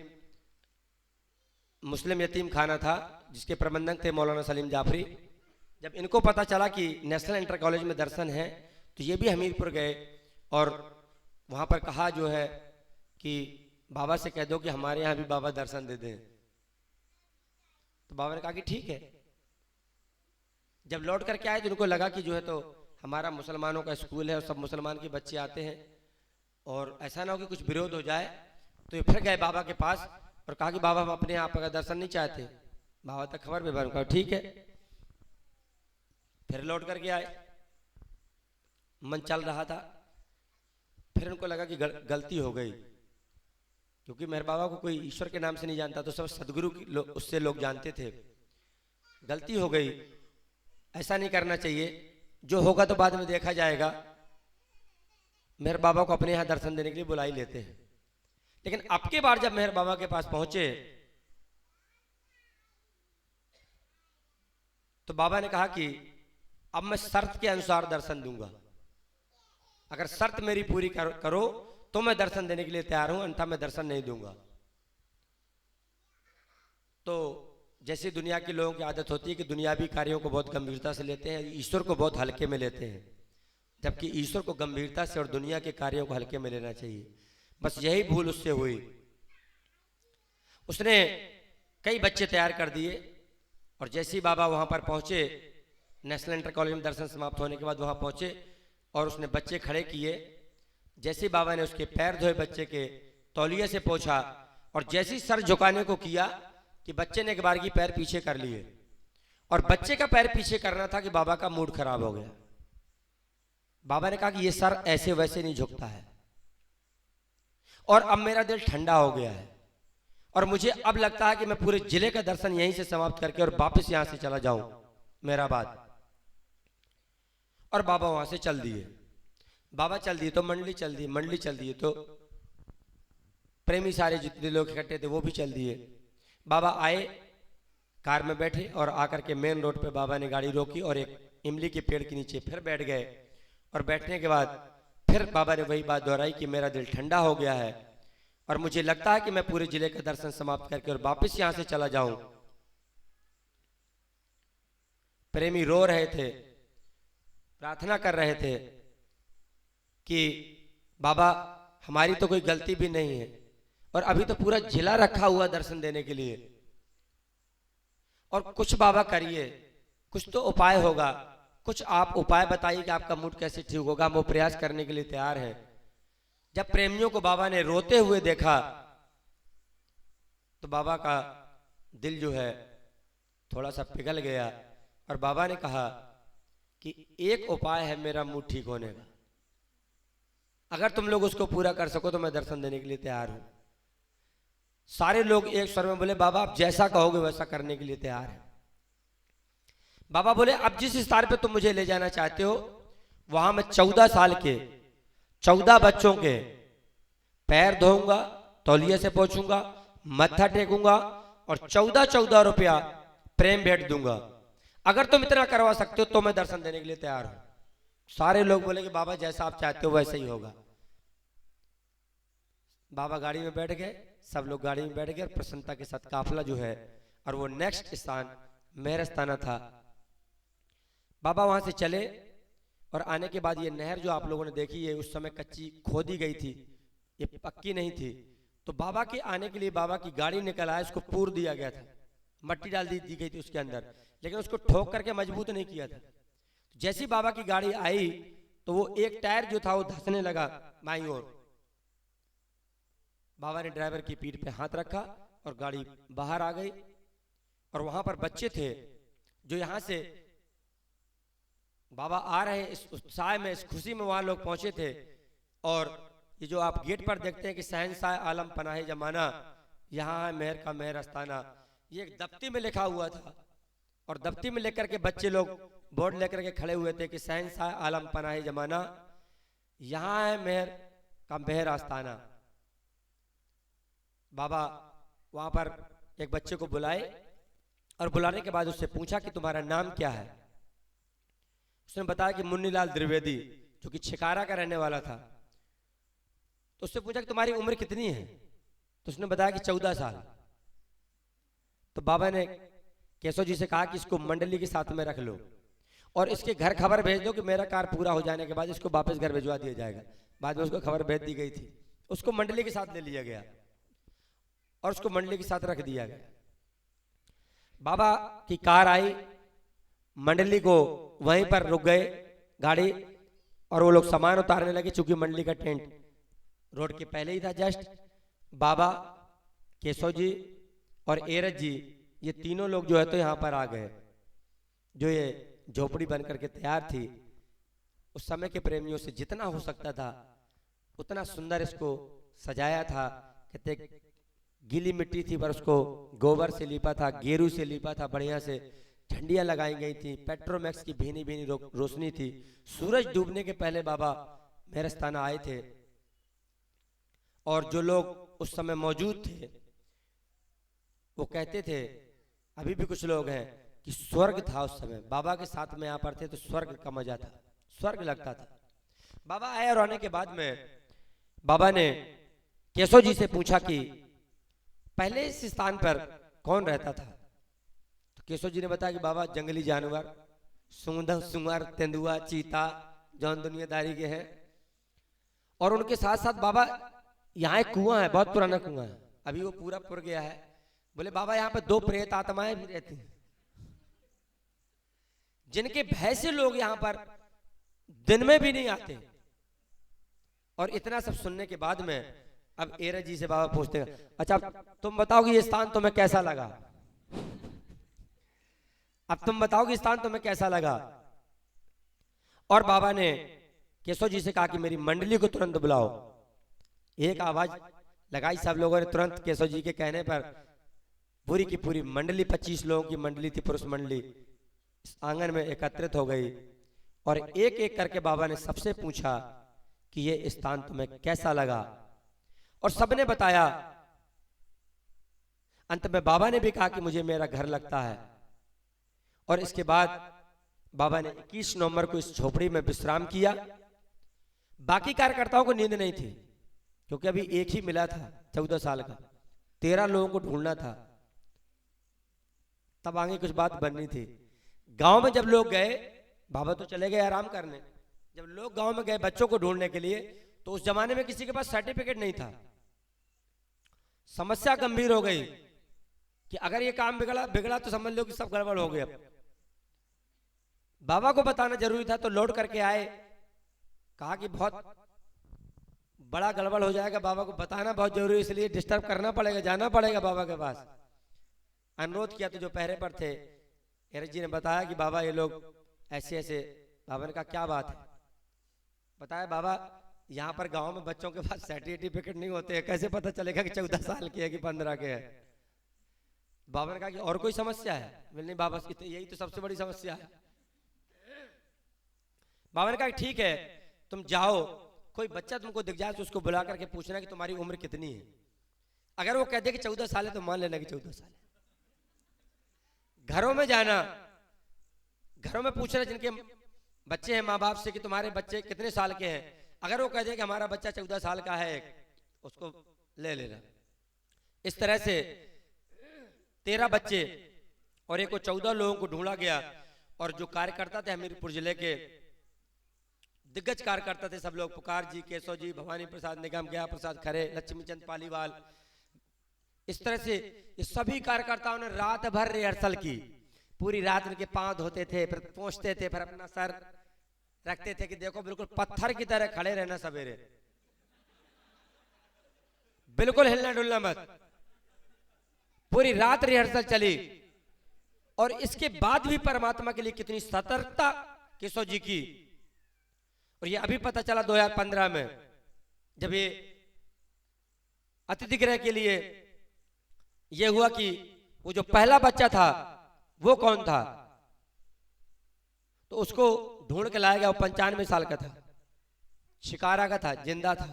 मुस्लिम यतीम खाना था जिसके प्रबंधक थे मौलाना सलीम जाफरी। जब इनको पता चला कि नेशनल इंटर कॉलेज में दर्शन है तो ये भी हमीरपुर गए और वहाँ पर कहा जो है कि बाबा से कह दो कि हमारे यहाँ भी बाबा दर्शन दे दें। तो बाबा ने कहा कि ठीक है। जब लौट करके आए तो उनको लगा कि जो है तो हमारा मुसलमानों का स्कूल है और सब मुसलमान के बच्चे आते हैं और ऐसा ना हो कि कुछ विरोध हो जाए। तो ये फिर गए बाबा के पास और कहा कि बाबा हम अपने यहाँ पर दर्शन नहीं चाहते। बाबा तक खबर भी कहा ठीक है। फिर लौट करके आए, मन चल रहा था। फिर उनको लगा कि गलती हो गई, क्योंकि मेरे बाबा को कोई ईश्वर के नाम से नहीं जानता, तो सब सदगुरु की उससे लोग जानते थे। गलती हो गई, ऐसा नहीं करना चाहिए, जो होगा तो बाद में देखा जाएगा। मेहर बाबा को अपने यहाँ दर्शन देने के लिए बुला ही लेते हैं। लेकिन अब के बार जब मेहर बाबा के पास पहुंचे तो बाबा ने कहा कि अब मैं शर्त के अनुसार दर्शन दूंगा। अगर शर्त मेरी पूरी करो तो मैं दर्शन देने के लिए तैयार हूं, अन्यथा मैं दर्शन नहीं दूंगा। तो जैसे दुनिया के लोगों की आदत होती है कि दुनियावी कार्यों को बहुत गंभीरता से लेते हैं, ईश्वर को बहुत हल्के में लेते हैं, जबकि ईश्वर को गंभीरता से और दुनिया के कार्यों को हल्के में लेना चाहिए। बस यही भूल उससे हुई। उसने कई बच्चे तैयार कर दिए और जैसे ही बाबा वहां पर पहुंचे, नेशनल इंटर कॉलेज में दर्शन समाप्त होने के बाद वहां पहुंचे और उसने बच्चे खड़े किए। जैसे ही बाबा ने उसके पैर धोए, बच्चे के तौलिए से पोंछा और जैसे ही सर झुकाने को किया कि बच्चे ने एक बार की पैर पीछे कर लिए और बच्चे का पैर पीछे करना था कि बाबा का मूड खराब हो गया। बाबा ने कहा कि ये सर ऐसे वैसे नहीं झुकता है और अब मेरा दिल ठंडा हो गया है और मुझे अब लगता है कि मैं पूरे जिले का दर्शन यहीं से समाप्त करके और वापस यहां से चला जाऊं मेरा बात। और बाबा वहां से चल दिए। बाबा चल दिए तो मंडली चल दी, मंडली चल दिए तो प्रेमी सारे जितने लोग इकट्ठे थे वो भी चल दिए। बाबा आए, कार में बैठे और आकर के मेन रोड पे बाबा ने गाड़ी रोकी और एक इमली के पेड़ के नीचे फिर बैठ गए। और बैठने के बाद फिर बाबा ने वही बात दोहराई कि मेरा दिल ठंडा हो गया है और मुझे लगता है कि मैं पूरे जिले का दर्शन समाप्त करके और वापस यहां से चला जाऊं। प्रेमी रो रहे थे, प्रार्थना कर रहे थे कि बाबा हमारी तो कोई गलती भी नहीं है, और अभी तो पूरा जिला रखा हुआ दर्शन देने के लिए, और कुछ बाबा करिए, कुछ तो उपाय होगा, कुछ आप उपाय बताइए कि आपका मूड कैसे ठीक होगा। हम वो प्रयास करने के लिए तैयार हैं। जब प्रेमियों को बाबा ने रोते हुए देखा तो बाबा का दिल जो है थोड़ा सा पिघल गया, और बाबा ने कहा कि एक उपाय है मेरा मूड ठीक होने का, अगर तुम लोग उसको पूरा कर सको तो मैं दर्शन देने के लिए तैयार हूं। सारे लोग एक स्वर में बोले बाबा आप जैसा कहोगे वैसा करने के लिए तैयार है। बाबा बोले अब जिस स्थान पे तुम मुझे ले जाना चाहते हो वहां मैं 14 साल के 14 बच्चों के पैर धोऊंगा, तौलिए से पोंछूंगा, मत्था टेकूंगा और 14 रुपया प्रेम भेंट दूंगा। अगर तुम इतना करवा सकते हो तो मैं दर्शन देने के लिए तैयार हूं। सारे लोग बोले कि बाबा जैसा आप चाहते हो वैसा ही होगा। बाबा गाड़ी में बैठ गए, सब लोग गाड़ी में बैठ गए और प्रसन्नता के साथ काफिला जो है, और वो नेक्स्ट स्थान मेहरस्ताना था। बाबा वहां से चले और आने के बाद ये नहर जो आप लोगों ने देखी है उस समय कच्ची खोदी गई थी, ये पक्की नहीं थी। तो बाबा के आने के लिए बाबा की गाड़ी निकल आया, उसको पूर दिया गया था, मट्टी डाल दी गई थी उसके अंदर, लेकिन उसको ठोक करके मजबूत नहीं किया था। जैसी बाबा की गाड़ी आई तो वो एक टायर जो था वो धंसने लगा बाईं ओर। बाबा ने ड्राइवर की पीठ पे हाथ रखा और गाड़ी बाहर आ गई, और वहां पर बच्चे थे जो यहां से बाबा आ रहे हैं इस उत्साह में, इस खुशी में वहां लोग पहुंचे थे। और ये जो आप गेट पर देखते हैं कि शहंशाह आलम पनाहे जमाना, यहाँ है मेहर का मेहर अस्ताना, ये एक दफ्ती में लिखा हुआ था, और दफ्ती में लेकर के बच्चे लोग बोर्ड लेकर के खड़े हुए थे कि शहंशाह आलम पनाहे जमाना, यहाँ है मेहर का मेहर आस्ताना। बाबा वहां पर एक बच्चे को बुलाए और बुलाने के बाद उससे पूछा कि तुम्हारा नाम क्या है। उसने बताया कि मुन्नीलाल द्विवेदी, जो कि छिकारा का रहने वाला था। तो उससे पूछा कि तुम्हारी उम्र कितनी है, तो उसने बताया कि 14 साल। तो बाबा ने केशव जी से कहा कि इसको मंडली के साथ में रख लो और इसके घर खबर भेज दो कि मेरा कार्य पूरा हो जाने के बाद इसको वापस घर भिजवा दिया जाएगा। बाद में उसको खबर भेज दी गई थी, उसको मंडली के साथ ले लिया गया और उसको मंडली के साथ रख दिया गया। बाबा की कार आई, मंडली को वहीं पर रुक गए गाड़ी, और वो लोग सामान उतारने लगे, चूंकि मंडली का टेंट रोड के पहले ही था जस्ट। बाबा, केशव जी और एरज जी, ये तीनों लोग जो है तो यहाँ पर आ गए। जो ये झोपड़ी बन करके तैयार थी, उस समय के प्रेमियों से जितना हो सकता था उतना सुंदर इसको सजाया था। कहते गीली मिट्टी थी पर उसको गोबर से लीपा था, गेरू से लीपा था, बढ़िया से झंडियां लगाई गई थी, पेट्रोमैक्स की भीनी भीनी रोशनी थी। सूरज डूबने के पहले बाबा मेहरस्ताना आए थे, और जो लोग उस समय मौजूद थे वो कहते थे, अभी भी कुछ लोग हैं, कि स्वर्ग था उस समय। बाबा के साथ में यहाँ पर थे तो स्वर्ग का मजा था, स्वर्ग लगता था। बाबा आए और आने के बाद में बाबा ने केशव जी से पूछा कि पहले इस स्थान पर कौन रहता था। तो केशव जी ने बताया कि बाबा जंगली जानवर, सूंद, सुअर, तेंदुआ, चीता, जौन दुनियादारी के हैं, और उनके साथ साथ बाबा यहाँ एक कुआं है, बहुत पुराना कुआं है, अभी वो पूरा पुर गया है। बोले बाबा यहाँ पे 2 प्रेत आत्माएं भी रहती हैं, जिनके भय से लोग यहाँ पर दिन में भी नहीं आते। और इतना सब सुनने के बाद में अब एरज जी से बाबा पूछते हैं, अच्छा तुम बताओ कि ये स्थान तुम्हें कैसा लगा, अब तुम बताओ कि स्थान तुम्हें कैसा लगा। और बाबा ने केशव जी से कहा कि मेरी मंडली को तुरंत बुलाओ। एक आवाज लगाई, सब लोगों ने तुरंत केशव जी के कहने पर पूरी की पूरी मंडली, 25 लोगों की मंडली थी, पुरुष मंडली, इस आंगन में एकत्रित हो गई। और एक एक करके बाबा ने सबसे पूछा कि ये स्थान तुम्हें कैसा लगा, और सबने बताया। अंत में बाबा ने भी कहा कि मुझे मेरा घर लगता है। और इसके बाद बाबा ने 21 नवंबर को इस झोपड़ी में विश्राम किया। बाकी कार्यकर्ताओं को नींद नहीं थी, क्योंकि अभी एक ही मिला था 14 साल का, 13 लोगों को ढूंढना था, तब आगे कुछ बात बननी थी। गांव में जब लोग गए, बाबा तो चले गए आराम करने, जब लोग गांव में गए बच्चों को ढूंढने के लिए, तो उस जमाने में किसी के पास सर्टिफिकेट नहीं था। समस्या गंभीर हो गई कि अगर ये काम बिगड़ा बिगड़ा तो समझ लो कि सब गड़बड़ हो गया। बाबा को बताना जरूरी था, तो लौट करके आए, कहा कि बहुत बड़ा गड़बड़ हो जाएगा, बाबा को बताना बहुत जरूरी है, इसलिए डिस्टर्ब करना पड़ेगा, जाना पड़ेगा बाबा के पास। अनुरोध किया तो जो पहरे पर थे एरज जी ने बताया कि बाबा ये लोग ऐसे ऐसे। बाबा ने कहा क्या बात है? बताया बाबा यहाँ पर गांव में बच्चों के पास सर्टिफिकेट नहीं होते हैं, कैसे पता चलेगा कि 14 साल के है कि 15 के है? बाबा ने कहा कि और कोई समस्या है? बोले नहीं बाबा यही तो सबसे बड़ी समस्या है। बाबा ने कहा ठीक है, तुम जाओ, कोई बच्चा तुमको दिख जाए तो उसको बुला करके पूछना कि तुम्हारी उम्र कितनी है। अगर वो कह दे कि 14 साल है तो मान लेना कि 14 साल है। घरों में जाना, घरों में पूछना जिनके बच्चे हैं माँ बाप से कि तुम्हारे बच्चे कितने साल के हैं। अगर वो कह दे कि हमारा बच्चा 14 साल का है, उसको ले लेना। इस तरह से 13 बच्चे और एक को 14 लोगों को ढूंढा गया। और जो कार्यकर्ता थे हमीरपुर जिले के दिग्गज कार्यकर्ता थे सब लोग, पुकार जी, केशव जी, भवानी प्रसाद निगम, गया प्रसाद खरे, लक्ष्मी चंद पालीवाल, इस तरह से ये सभी कार्यकर्ताओं ने रात भर रिहर्सल की। पूरी रात उनके पांव धोते थे, फिर पहुंचते थे, फिर अपना सर रखते थे कि देखो बिल्कुल पत्थर की तरह खड़े रहना, सवेरे बिल्कुल हिलना डुलना मत। पूरी रात रिहर्सल चली। और इसके बाद भी परमात्मा के लिए कितनी सतर्कता केशव जी की। और ये अभी पता चला 2015 में, जब ये अतिथि गृह के लिए ये हुआ कि वो जो पहला बच्चा था वो कौन था, तो उसको ढूंढ के लाया गया। वो 95 साल का था, शिकारा का था, जिंदा था।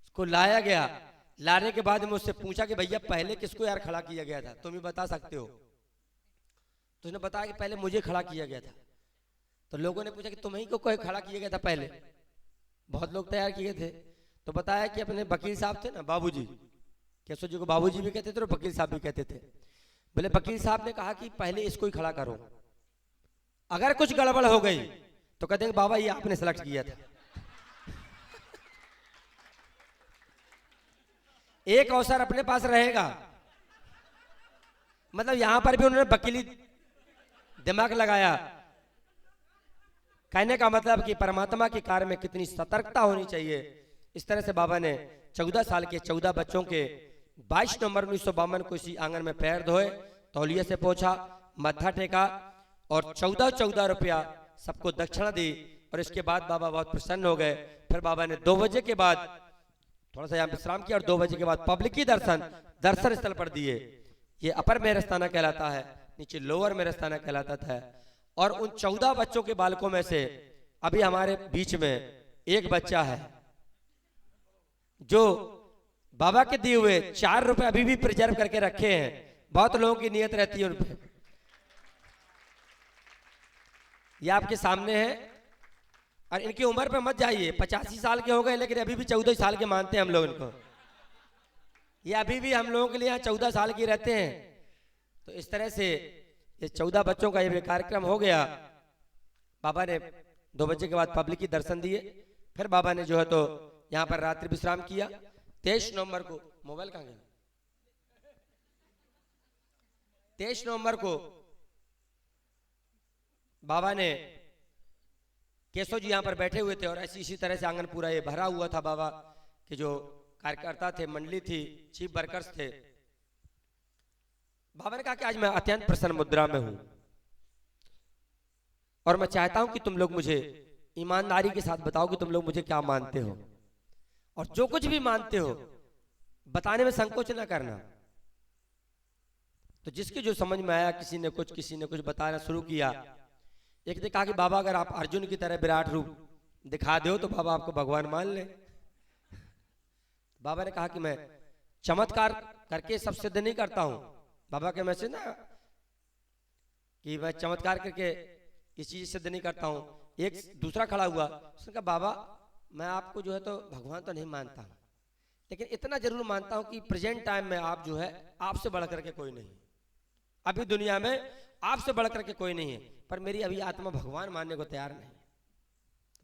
उसको लाया गया। लाने के बाद में उससे पूछा कि भैया पहले किसको यार खड़ा किया गया था, तुम ही बता सकते हो? तो उसने बताया कि पहले मुझे खड़ा किया गया था। तो लोगों ने पूछा कि तुम्हें को कोई खड़ा किया गया था पहले? बहुत लोग तैयार किए थे। तो बताया कि अपने वकील साहब थे ना, बाबूजी, केशव जी को बाबूजी भी कहते थे और वकील साहब भी कहते थे। बोले वकील साहब ने कहा कि पहले इसको ही खड़ा करो, अगर कुछ गड़बड़ हो गई तो कहते हैं बाबा ये आपने सेलेक्ट किया था। एक अवसर अपने पास रहेगा। मतलब यहां पर भी उन्होंने वकीली दिमाग लगाया। कहने का मतलब कि परमात्मा के कार्य में कितनी सतर्कता होनी चाहिए। इस तरह से बाबा ने 14 साल के 14 बच्चों के 22 नवंबर 1952 को इसी आंगन में पैर धोए, तौलिया से पोछा, मत्था टेका और 14 रुपया सबको दक्षिणा दी। और इसके बाद बाबा बहुत प्रसन्न हो गए। फिर बाबा ने 2 बजे के बाद थोड़ा सा यहाँ विश्राम किया और 2 बजे के बाद पब्लिकी दर्शन स्थल पर दिए। ये अपर मेहरस्थाना कहलाता है, नीचे लोअर मेहरस्थाना कहलाता था। और उन 14 बच्चों के बालकों में से अभी हमारे बीच में एक बच्चा है जो बाबा के दिए हुए 4 रुपए अभी भी प्रिजर्व करके रखे हैं। बहुत लोगों की नियत रहती है उन पे। ये आपके सामने है। और इनकी उम्र पे मत जाइए, 85 साल के हो गए लेकिन अभी भी 14 साल के मानते हैं हम लोग इनको। ये अभी भी हम लोगों के लिए यहाँ 14 साल के रहते हैं। तो इस तरह से ये 14 बच्चों का ये कार्यक्रम हो गया। बाबा ने 2 बजे के बाद पब्लिक की दर्शन दिए। फिर बाबा ने जो है तो यहाँ पर रात्रि विश्राम किया। 23 नवंबर को, मोबाइल कहाँ गया? 23 नवंबर को बाबा ने, केशव जी यहाँ पर बैठे हुए थे और इसी तरह से आंगन पूरा ये भरा हुआ था। बाबा के जो कार्यकर्ता थे, मंडली थी, चीफ वर्कर्स थे। बाबा ने कहा कि आज मैं अत्यंत प्रसन्न मुद्रा में हूं और मैं चाहता हूं कि तुम लोग मुझे ईमानदारी के साथ बताओ कि तुम लोग मुझे क्या मानते हो, और जो कुछ भी मानते हो बताने में संकोच ना करना। तो जिसकी जो समझ में आया, किसी ने कुछ बताना शुरू किया। एक ने कहा कि बाबा अगर आप अर्जुन की तरह विराट रूप दिखा दो तो बाबा आपको भगवान मान ले। बाबा ने कहा कि मैं चमत्कार करके सब सिद्ध नहीं करता हूं। बाबा के मैसेज ना कि मैं चमत्कार करके इस चीज सिद्ध नहीं करता हूं। एक दूसरा खड़ा हुआ, उसने कहा बाबा मैं आपको जो है तो भगवान तो नहीं मानता हूं, लेकिन इतना जरूर मानता हूं कि प्रेजेंट टाइम में आप जो है, आपसे बढ़ करके कोई नहीं, अभी दुनिया में आपसे बढ़ करके कोई नहीं है। पर मेरी अभी आत्मा भगवान मानने को तैयार नहीं।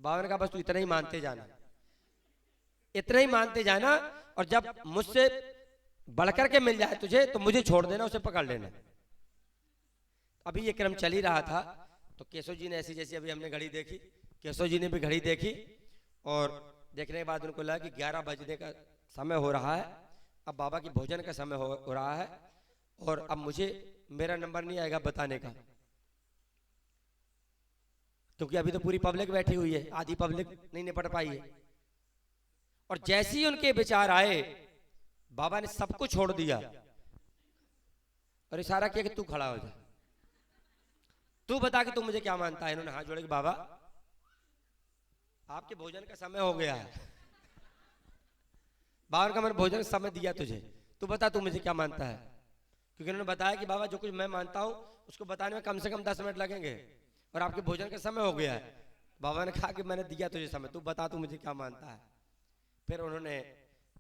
बाबा ने कहा बस तू इतना ही मानते जाना, इतना ही मानते जाना, और जब मुझसे बढ़कर के मिल जाए तुझे तो मुझे छोड़ देना, उसे पकड़ लेना। अभी ये क्रम चल ही रहा था, तो केशव जी ने ऐसी, जैसी अभी हमने घड़ी देखी, केशव जी ने भी घड़ी देखी, और देखने के बाद उनको लगा कि 11 बजने का समय हो रहा है, अब बाबा की भोजन का समय हो रहा है, और अब मुझे मेरा नंबर नहीं आएगा बताने का, क्योंकि अभी तो पूरी पब्लिक बैठी हुई है, आधी पब्लिक नहीं निपट पाई है। और जैसे ही उनके विचार आए, बाबा ने सब कुछ छोड़ दिया और इशारा किया कि तू खड़ा हो जा, तू बता कि तू मुझे क्या मानता है। इन्होंने हाथ जोड़े कि बाबा आपके भोजन का समय हो गया है, बाबा का मैंने भोजन का समय दिया तुझे, तू बता तू मुझे क्या मानता है। क्योंकि उन्होंने बताया कि बाबा जो कुछ मैं मानता हूं उसको बताने में कम से कम 10 मिनट लगेंगे, और आपके भोजन का समय हो गया है। बाबा ने कहा कि मैंने दिया तुझे समय, तू बता तू मुझे क्या मानता है। फिर उन्होंने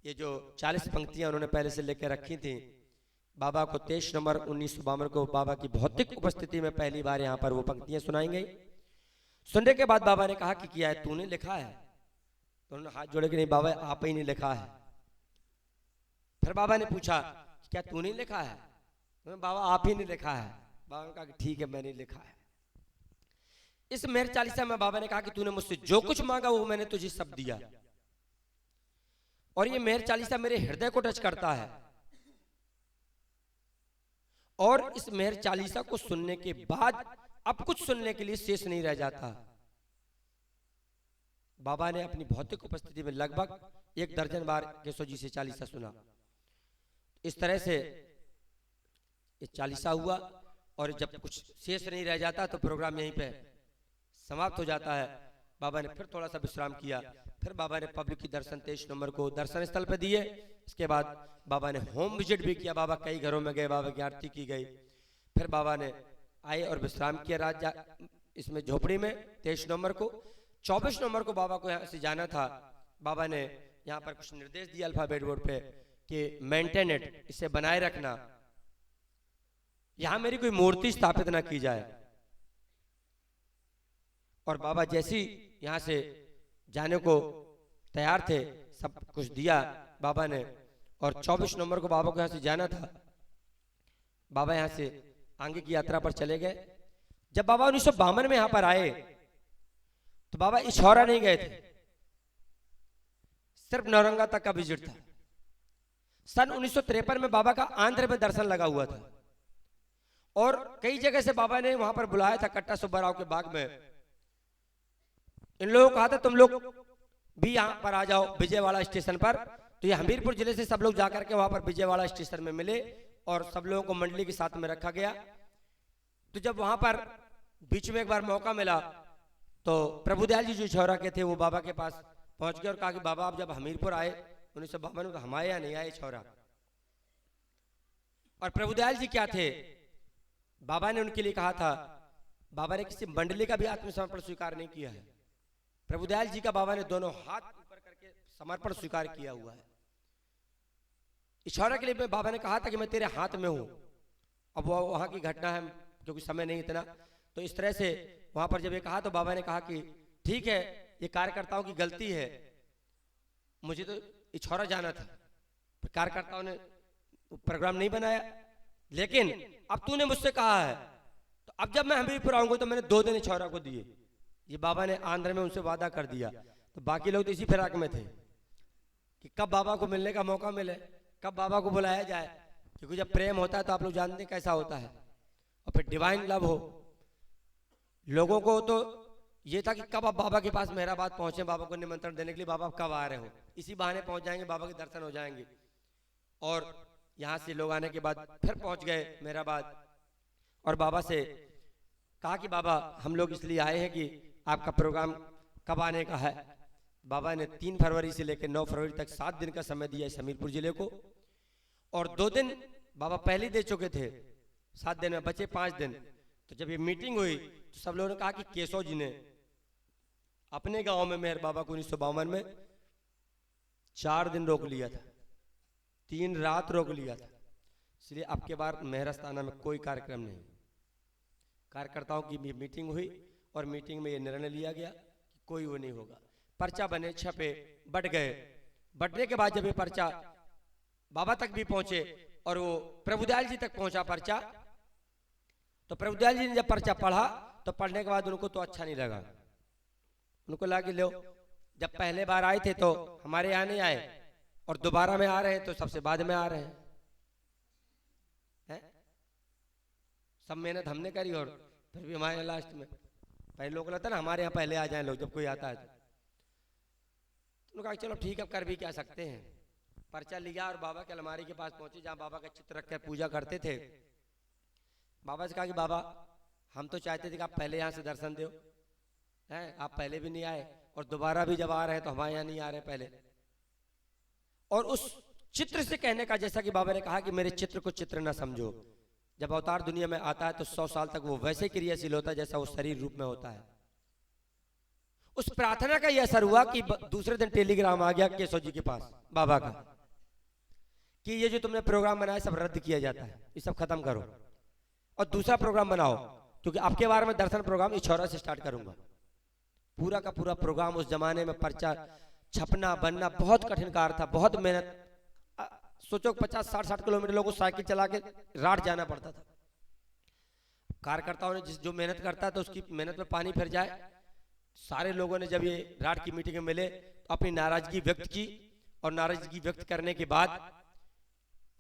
ये जो 40 पंक्तियां उन्होंने पहले से लेकर रखी थी, बाबा को 23 नवंबर 1952 को बाबा की भौतिक उपस्थिति में पहली बार यहाँ पर वो पंक्तियां सुनाई गई। सुनने के बाद बाबा ने कहा कि किया है तूने लिखा है, तो उन्होंने हाथ जोड़े कि नहीं बाबा आप ही ने लिखा है। फिर बाबा ने पूछा क्या तूने लिखा है, तो बाबा आप ही ने लिखा है। बाबा ने कहा कि ठीक है मैंने लिखा है। इस मेहर चालीसा में बाबा ने कहा कि तूने मुझसे जो कुछ मांगा वो मैंने तुझे सब दिया, और ये मेहर चालीसा मेरे हृदय को टच करता है। और इस मेहर चालीसा को सुनने के बाद अब कुछ सुनने के लिए शेष नहीं रह जाता। बाबा ने अपनी भौतिक उपस्थिति में लगभग 1 दर्जन बार केशव जी से चालीसा सुना। इस तरह से ये चालीसा हुआ, और जब कुछ शेष नहीं रह जाता तो प्रोग्राम यहीं पे समाप्त हो जाता है। बाबा ने फिर थोड़ा सा विश्राम किया, फिर बाबा ने पब्लिक की दर्शन 23 नवंबर को दर्शन स्थल पे दिए। इसके बाद बाबा ने होम विजिट भी किया, बाबा कई घरों में गए, बाबा की आरती की गई। फिर बाबा ने आए और विश्राम किया रात इसमें झोपड़ी में 23 नवंबर को। 24 नवंबर को बाबा को यहाँ से जाना था। बाबा ने यहाँ पर कुछ निर्देश दिया अल्फाबेट बोर्ड पे कि मेंटेन इट, इसे बनाए रखना, यहाँ मेरी कोई मूर्ति स्थापित ना की जाए। और बाबा जैसी यहाँ से जाने को तैयार थे, सब कुछ दिया बाबा ने। और 24 नवंबर को बाबा को यहाँ से जाना था। बाबा यहाँ से आगे की यात्रा पर चले गए। जब बाबा 1952 में यहाँ पर आए तो बाबा इछौरा नहीं गए थे, सिर्फ नौरंगा तक का विजिट था। सन 1953 में बाबा का आंध्र में दर्शन लगा हुआ था, और कई जगह से बाबा ने वहां पर बुलाया था, कट्टा सुब्बाराव के बाग में। इन लोगों को कहा था तुम लोग भी यहाँ पर आ जाओ विजयवाड़ा स्टेशन पर। तो ये हमीरपुर जिले से सब लोग जाकर के वहां पर विजयवाड़ा स्टेशन में मिले, और सब लोगों को मंडली के साथ में रखा गया। तो जब वहां पर बीच में एक बार मौका मिला तो प्रभुदयाल जी जो छौरा के थे वो बाबा के पास पहुंच गए और कहा कि बाबा आप जब हमीरपुर आए 1952 में तो हमारे यहाँ नहीं आए छौरा। और प्रभुदयाल जी क्या थे, बाबा ने उनके लिए कहा था, बाबा ने किसी मंडली का भी आत्मसमर्पण स्वीकार नहीं किया है। प्रभुदयाल जी का बाबा ने दोनों हाथ ऊपर करके समर्पण स्वीकार किया हुआ है। इशारा के लिए बाबा ने कहा था कि मैं तेरे हाथ में हूं। अब वो वहां की घटना है क्योंकि समय नहीं इतना, तो इस तरह से वहां पर जब ये कहा तो बाबा ने कहा कि ठीक है ये कार्यकर्ताओं की गलती है, मुझे तो इछौरा जाना था, कार्यकर्ताओं ने प्रोग्राम नहीं बनाया, लेकिन अब तूने मुझसे कहा है तो अब जब मैं हमीरपुर आऊंगा तो मैंने 2 दिन इछौरा को दिए। ये बाबा ने आंध्र में उनसे वादा कर दिया। तो बाकी लोग तो इसी फिराक में थे कि कब बाबा को मिलने का मौका मिले, कब बाबा को बुलाया जाए, क्योंकि जब प्रेम होता है तो आप लोग जानते हैं कैसा होता है। और फिर डिवाइन लव हो, लोगों को तो ये था कि कब आप बाबा के पास मेहराबाद पहुंचे, बाबा को निमंत्रण देने के लिए, बाबा कब आ रहे हो, इसी बहाने पहुंच जाएंगे, बाबा के दर्शन हो जाएंगे। और यहाँ से लोग आने के बाद फिर पहुंच गए मेहराबाद और बाबा से कहा कि बाबा हम लोग इसलिए आए हैं कि आपका प्रोग्राम कब आने का है। बाबा ने 3 फरवरी से लेकर 9 फरवरी तक 7 दिन का समय दिया इस हमीरपुर जिले को, और 2 दिन बाबा पहले दे चुके थे, 7 दिन में बचे 5 दिन। तो जब ये मीटिंग हुई तो सब लोगों ने कहा कि केशव जी ने अपने गांव में मेहर बाबा को 1952 में 4 दिन रोक लिया था। 3 रात रोक लिया था, इसलिए अब के बार मेहरस्ताना में कोई कार्यक्रम नहीं। कार्यकर्ताओं की मीटिंग हुई और मीटिंग में ये निर्णय लिया गया कि कोई वो नहीं होगा। पर्चा बने, छपे, बट गए। बटने के बाद जब ये पर्चा बाबा तक भी पहुंचे और वो प्रभुदयाल जी तक पहुंचा पर्चा, तो प्रभुदयाल जी ने जब पर्चा पढ़ा तो पढ़ने के बाद उनको तो अच्छा नहीं लगा। उनको लगा कि लो, जब पहले बार आए थे तो हमारे यहाँ नहीं आए और दोबारा में आ रहे हैं तो सबसे बाद में आ रहे हैं, सब मेहनत हमने करी और फिर भी हमारे लास्ट में। पहले लोगों को लगता है ना हमारे यहाँ पहले आ जाए लोग जब कोई आता है तो उन्होंने कहा चलो ठीक है, अब कर भी क्या सकते हैं। पर्चा लिया और बाबा के अलमारी के पास पहुंचे जहाँ बाबा का चित्र रख कर पूजा करते थे। बाबा से कहा कि बाबा हम तो चाहते थे कि आप पहले यहाँ से दर्शन दो, हैं आप पहले भी नहीं आए और दोबारा भी जब आ रहे हैं तो हमारे यहाँ नहीं आ रहे पहले। और उस चित्र से कहने का, जैसा कि बाबा ने कहा कि मेरे चित्र को चित्र ना समझो, जब अवतार दुनिया में आता है तो 100 साल तक वो वैसे क्रियाशील होता है जैसा वो शरीर रूप में होता है। उस प्रार्थना का यह असर हुआ कि दूसरे दिन टेलीग्राम आ गया केशव जी के पास बाबा का कि ये जो तुमने प्रोग्राम बनाया सब रद्द किया जाता है, ये सब खत्म करो और दूसरा प्रोग्राम बनाओ, क्योंकि आपके बारे में दर्शन प्रोग्राम इछौरा से स्टार्ट करूंगा। पूरा का पूरा प्रोग्राम, उस जमाने में पर्चा छपना बनना बहुत कठिन कार्य था, बहुत मेहनत। सोचो 50-60 किलोमीटर लोगों को साइकिल चला के रात जाना पड़ता था। कार्यकर्ताओं ने जो मेहनत करता है तो उसकी मेहनत में पानी फिर जाए। सारे लोगों ने जब ये रात की मीटिंग में मिले तो अपनी नाराजगी व्यक्त की और नाराजगी व्यक्त करने के बाद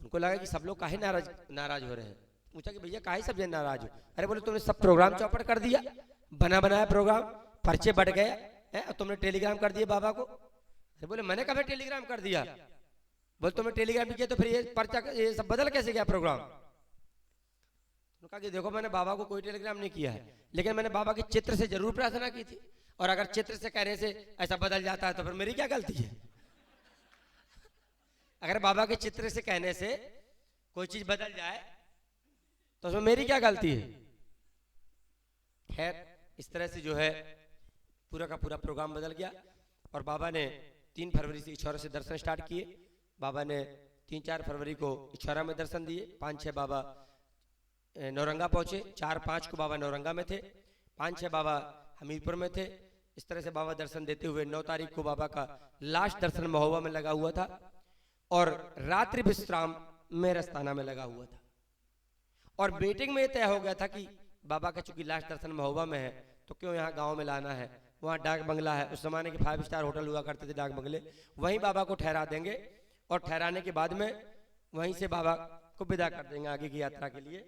उनको लगा कि सब लोग काहे नाराज हो रहे हैं। पूछा कि भैया काहे सब नाराज हो? अरे बोले तुमने सब प्रोग्राम चौपट कर दिया, बना बनाया प्रोग्राम, पर्चे बढ़ गए और तुमने टेलीग्राम कर दिया बाबा को। अरे बोले मैंने कभी टेलीग्राम कर दिया? बोले तुमने टेलीग्राम किया तो फिर ये पर्चा ये सब बदल कैसे गया प्रोग्राम? कहा कि देखो मैंने बाबा को कोई टेलीग्राम नहीं किया है, लेकिन मैंने बाबा के चित्र से जरूर प्रार्थना की थी, और अगर चित्र से कहने से ऐसा बदल जाता है तो फिर मेरी क्या गलती है? अगर बाबा के चित्र से कहने से कोई चीज बदल जाए तो उसमें मेरी क्या गलती है? खैर इस तरह से जो है पूरा का पूरा प्रोग्राम बदल गया और बाबा ने 3 फरवरी से इछौरा से दर्शन स्टार्ट किए। बाबा ने 3-4 फरवरी को इछौरा में दर्शन दिए, 5-6 बाबा नौरंगा पहुंचे, 4-5 को बाबा नौरंगा में थे, 5-6 बाबा हमीरपुर में थे। इस तरह से बाबा दर्शन देते हुए 9 तारीख को बाबा का लास्ट दर्शन महोबा में लगा हुआ था और रात्रि विश्राम मेहरस्ताना में लगा हुआ था। और मीटिंग में तय हो गया था कि बाबा का चूंकि लास्ट दर्शन महोबा में है तो क्यों यहाँ गांव में लाना है, वहाँ डाक बंगला है, उस जमाने के 5 स्टार होटल हुआ करते थे डाक बंगले, वहीं बाबा को ठहरा देंगे और ठहराने के बाद में वहीं से बाबा को विदा कर देंगे आगे की यात्रा के लिए।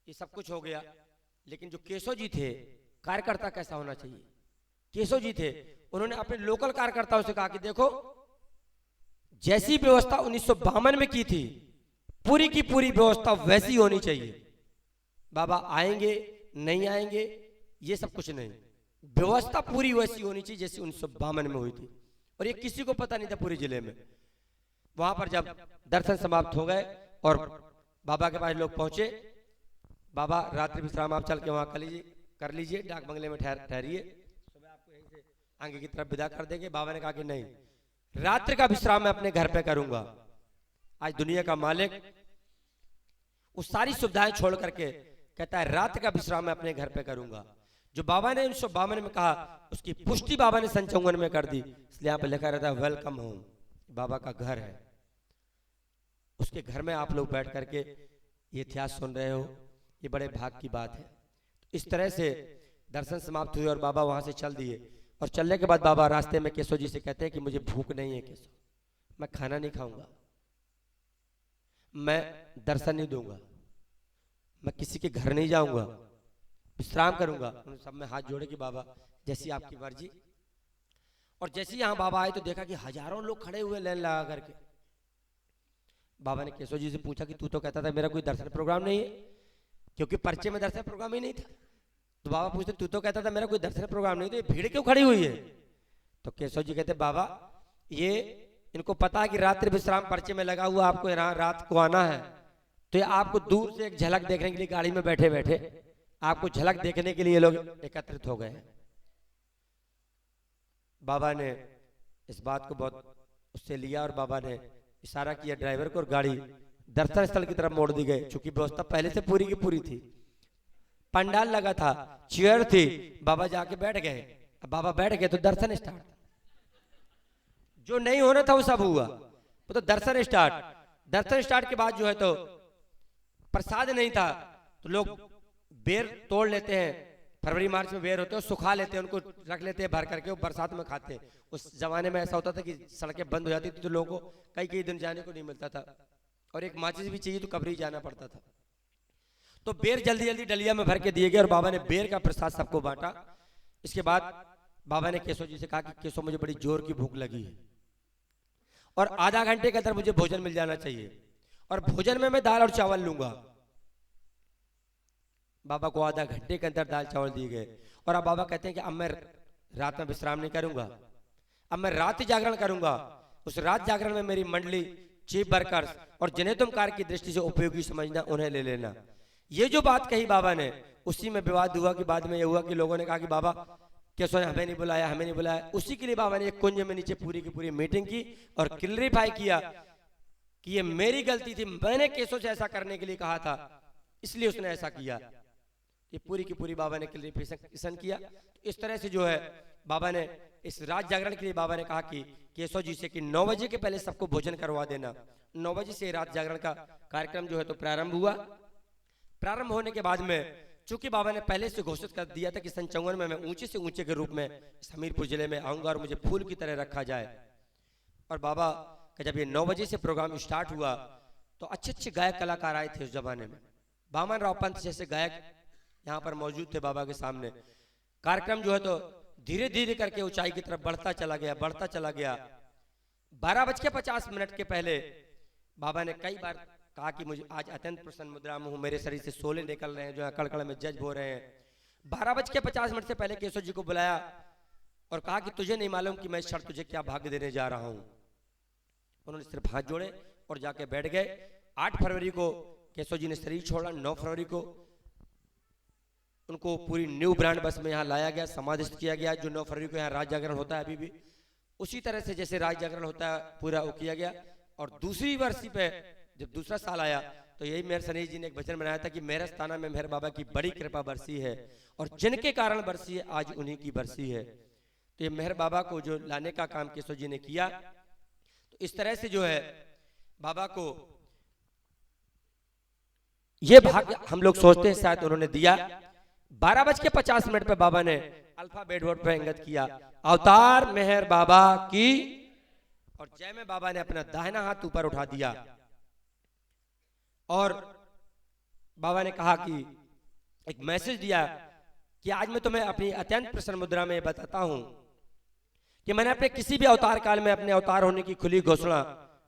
ये सब कुछ हो गया, लेकिन जो केशव जी थे, कार्यकर्ता कैसा होना चाहिए? केशव जी थे, उन्होंने अपने लोकल कार्यकर्ताओं से कहा कि देखो जैसी व्यवस्था 1952 में की थी पूरी की पूरी व्यवस्था वैसी होनी चाहिए। बाबा आएंगे नहीं आएंगे ये सब कुछ नहीं, व्यवस्था पूरी वैसी होनी चाहिए जैसी 1952 में हुई थी। और ये किसी को पता नहीं था पूरे जिले में। वहां पर जब दर्शन समाप्त हो गए और बाबा के पास लोग पहुंचे, बाबा रात्रि विश्राम आप चल के वहां कर लीजिए, डाक बंगले में ठहरिए, सुबह आपको यहीं से आगे की तरफ विदा कर देंगे। बाबा ने कहा कि नहीं, रात्रि का विश्राम मैं अपने घर पे करूंगा। आज दुनिया का मालिक वो सारी सुविधाएं छोड़ करके कहता है रात्रि का विश्राम मैं अपने घर पे करूंगा। जो बाबा ने 1952 में कहा उसकी पुष्टि बाबा ने 1954 में कर दी, इसलिए यहाँ पे लिखा रहता है वेलकम होम, बाबा का घर है। उसके घर में आप लोग बैठ करके ये इतिहास सुन रहे हो, ये बड़े भाग की बात है। इस तरह से दर्शन समाप्त हुए और बाबा वहां से चल दिए। और चलने के बाद बाबा रास्ते में केशव जी से कहते हैं कि मुझे भूख नहीं है केशव, मैं खाना नहीं खाऊंगा, मैं दर्शन नहीं दूंगा, मैं किसी के घर नहीं जाऊंगा, विश्राम करूंगा। उन्होंने सब में हाथ जोड़े कि बाबा जैसी आपकी मर्जी। और जैसे यहाँ बाबा आए तो देखा कि हजारों लोग खड़े हुए लाइन लगा करके। बाबा ने केशव जी से पूछा कि तू तो कहता था मेरा कोई दर्शन प्रोग्राम नहीं है, क्योंकि पर्चे में दर्शन प्रोग्राम ही नहीं था। तो बाबा पूछते तू तो कहता था मेरा कोई दर्शन प्रोग्राम नहीं, तो ये भीड़ क्यों खड़ी हुई है? तो केशव जी कहते बाबा ये इनको पता है कि रात्रि विश्राम पर्चे में लगा हुआ, आपको यहाँ रात को आना है, तो ये आपको दूर से एक झलक देखने के लिए गाड़ी में बैठे बैठे आपको झलक देखने के लिए लोग एकत्रित हो गए। बाबा ने इस बात को बहुत उससे लिया और बाबा ने इशारा किया ड्राइवर को और गाड़ी दर्शन स्थल की तरफ मोड़ दी गई। चूंकि व्यवस्था पहले से पूरी की पूरी थी, पंडाल लगा था, चेयर थी, बाबा जाके बैठ गए। अब बाबा बैठ गए तो दर्शन स्टार्ट। जो नहीं होना था वो सब हुआ, वो तो दर्शन स्टार्ट। दर्शन स्टार्ट के बाद जो है तो प्रसाद नहीं था, तो लोग बेर तोड़ लेते हैं, फरवरी मार्च में बेर होते हैं, सुखा लेते हैं, उनको रख लेते हैं भर करके, वो बरसात में खाते हैं। उस जमाने में ऐसा होता था कि सड़कें बंद हो जाती थी तो लोगों को कई कई दिन जाने को नहीं मिलता था, और एक माचिस भी चाहिए तो कब्री जाना पड़ता था। तो बेर जल्दी जल्दी डलिया में भर के दिए गए और बाबा ने बेर का प्रसाद सबको बांटा। इसके बाद बाबा ने केशव जी से कहा कि केशव मुझे बड़ी जोर की भूख लगी है और आधा घंटे के अंदर मुझे भोजन मिल जाना चाहिए, और भोजन में मैं दाल और चावल लूंगा। बाबा को आधा घंटे के अंदर दाल चावल दिए गए। और अब बाबा कहते हैं कि अब मैं रात में विश्राम नहीं करूंगा, अब मैं रात जागरण करूंगा। उस रात जागरण में मेरी मंडली, चीफ वर्कर्स और जिन्हें तुम कार्य की दृष्टि से उपयोगी समझना उन्हें ले लेना। ये जो बात कही बाबा ने, उसी में विवाद हुआ कि बाद में ये हुआ कि लोगों ने कहा कि बाबा केशव ने हमें नहीं बुलाया, हमें नहीं बुलाया। उसी के लिए बाबा ने एक कुंज में नीचे पूरी की पूरी मीटिंग की और क्लियरिफाई किया कि ये मेरी गलती थी, मैंने केशव से ऐसा करने के लिए कहा था, इसलिए उसने ऐसा किया। ये पूरी की पूरी बाबा ने क्लियरिफिकेशन किया। इस तरह से जो है बाबा ने इस रात जागरण के लिए बाबा ने कहा कि केशव जी से कि 9 बजे के पहले सबको भोजन करवा देना। 9 बजे से रात जागरण का कार्यक्रम जो है तो प्रारंभ हुआ। प्रारंभ होने के बाद में चूंकि बाबा ने पहले से घोषित कर दिया था कि सन 54 में मैं ऊंचे से ऊंचे के रूप में हमीरपुर जिले में आऊंगा और मुझे फूल की तरह रखा जाए। और बाबा का जब ये 9 बजे से प्रोग्राम स्टार्ट हुआ तो अच्छे अच्छे गायक कलाकार आए थे उस जमाने में। वामन राव पंत जैसे गायक यहाँ पर मौजूद थे बाबा के सामने। कार्यक्रम जो है तो धीरे धीरे करके ऊंचाई की तरफ बढ़ता चला गया, बढ़ता चला गया। 12:50 के पहले बाबा ने कई बार कहा कि मुझे आज अत्यंत प्रसन्न मुद्रा में हूँ, मेरे शरीर से शोले निकल रहे हैं जो है कड़कड़ में जज्ब हो रहे हैं। 12:50 से पहले केशव जी को बुलाया और कहा कि तुझे नहीं मालूम कि मैं इस क्षण तुझे क्या भाग्य देने जा रहा हूँ। उन्होंने सिर्फ हाथ जोड़े और जाके बैठ गए। 8 फरवरी को केशव जी ने शरीर छोड़ा। 9 फरवरी को उनको पूरी न्यू ब्रांड बस में यहाँ लाया गया, समाधिस्थ किया गया। जो 9 फरवरी को यहाँ राज जागरण होता है अभी भी उसी तरह से जैसे राज जागरण होता है पूरा वो किया गया। और दूसरी वर्षी पे जब दूसरा साल आया तो यही मेहर सनी जी ने एक वचन बनाया था कि मेरा स्थाना में मेहर बाबा की बड़ी कृपा बरसी है और जिनके कारण बरसी है आज उन्हीं की बरसी है। तो ये मेहर बाबा को जो लाने का काम केशव जी ने किया, तो इस तरह से जो है बाबा को ये भाग्य हम लोग सोचते हैं शायद उन्होंने दिया। 12:50 पे बाबा ने अल्फा बेडवर्ड पर अंगत किया, अवतार मेहर बाबा की। और जय में बाबा ने अपना दाहिना हाथ ऊपर उठा दिया और बाबा ने कहा कि एक मैसेज दिया कि आज मैं तुम्हें अपनी अत्यंत प्रसन्न मुद्रा में बताता हूं कि मैंने अपने किसी भी अवतार काल में अपने अवतार होने की खुली घोषणा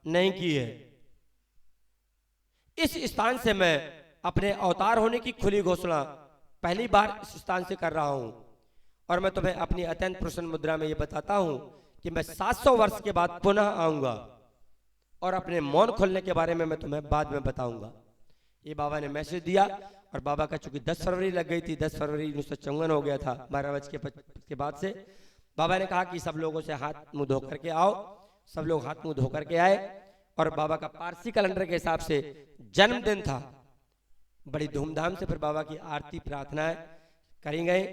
नहीं की है। इस स्थान से मैं अपने अवतार होने की खुली घोषणा पहली बार इस स्थान से कर रहा हूं और मैं तुम्हें अपनी अत्यंत प्रसन्न मुद्रा में ये बताता हूं कि मैं 700 वर्ष के बाद पुनः आऊंगा और अपने मौन खोलने के बारे में मैं तुम्हें बाद में बताऊंगा। ये बाबा ने मैसेज दिया। और बाबा का चूंकि 10 फरवरी लग गई थी, 10 फरवरी 1954 हो गया था 12:50 के बाद से, बाबा ने कहा कि सब लोगों से हाथ मुंह धो करके आओ। सब लोग हाथ मुंह धो करके आए और बाबा का पारसी कैलेंडर के हिसाब से जन्मदिन था। बड़ी धूमधाम से फिर बाबा की आरती प्रार्थनाएं करी गई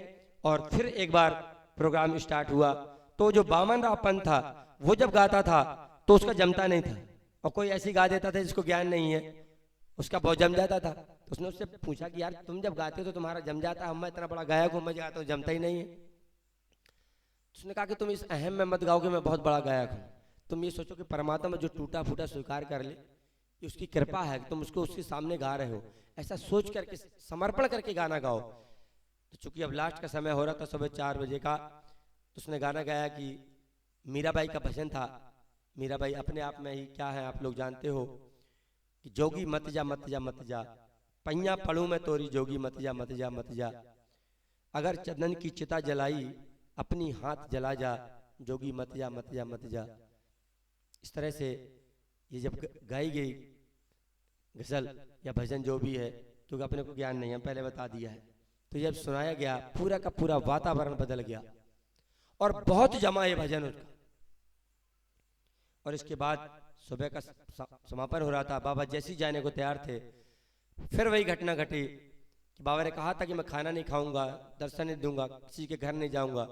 और फिर एक बार प्रोग्राम स्टार्ट हुआ। तो जो वामन राव पंत था वो जब गाता था तो उसका जमता नहीं था और कोई ऐसी गा देता था जिसको ज्ञान नहीं है, उसका बहुत जम जाता था। तो उसने उससे पूछा कि यार तुम जब गाते हो तो तुम्हारा जम जाता है, मैं इतना बड़ा गायक हूँ, मैं गाता हूँ जमता ही नहीं है। उसने कहा कि तुम इस अहम में मत गाओ कि मैं बहुत बड़ा गायक हूँ, तुम ये सोचो कि परमात्मा जो टूटा फूटा स्वीकार कर ले, कि उसकी कृपा है कि तुम उसको उसके सामने गा रहे हो, ऐसा सोच करके समर्पण करके गाना गाओ। तो चूंकि अब लास्ट का समय हो रहा था सुबह 4 बजे का, तो उसने गाना गाया कि मीराबाई का भजन था। मीराबाई अपने आप में ही क्या है आप लोग जानते हो कि जोगी मत जा मत जा मत जा, पैया पढ़ू मैं तोरी जोगी मत जा मत जा मत जा, अगर चंदन की चिता जलाई अपनी हाथ जला जा, जोगी मत जा मत जा मत जा। इस तरह से ये जब गाई गई गजल या भजन जो भी है, क्योंकि अपने को ज्ञान नहीं है पहले बता दिया है, तो जब सुनाया गया पूरा का पूरा वातावरण बदल गया और बहुत जमा ये भजन उसका। और इसके बाद सुबह का समापन हो रहा था। बाबा जैसे ही जाने को तैयार थे, फिर वही घटना घटी कि बाबा ने कहा था कि मैं खाना नहीं खाऊंगा, दर्शन नहीं दूंगा, किसी के घर नहीं जाऊंगा।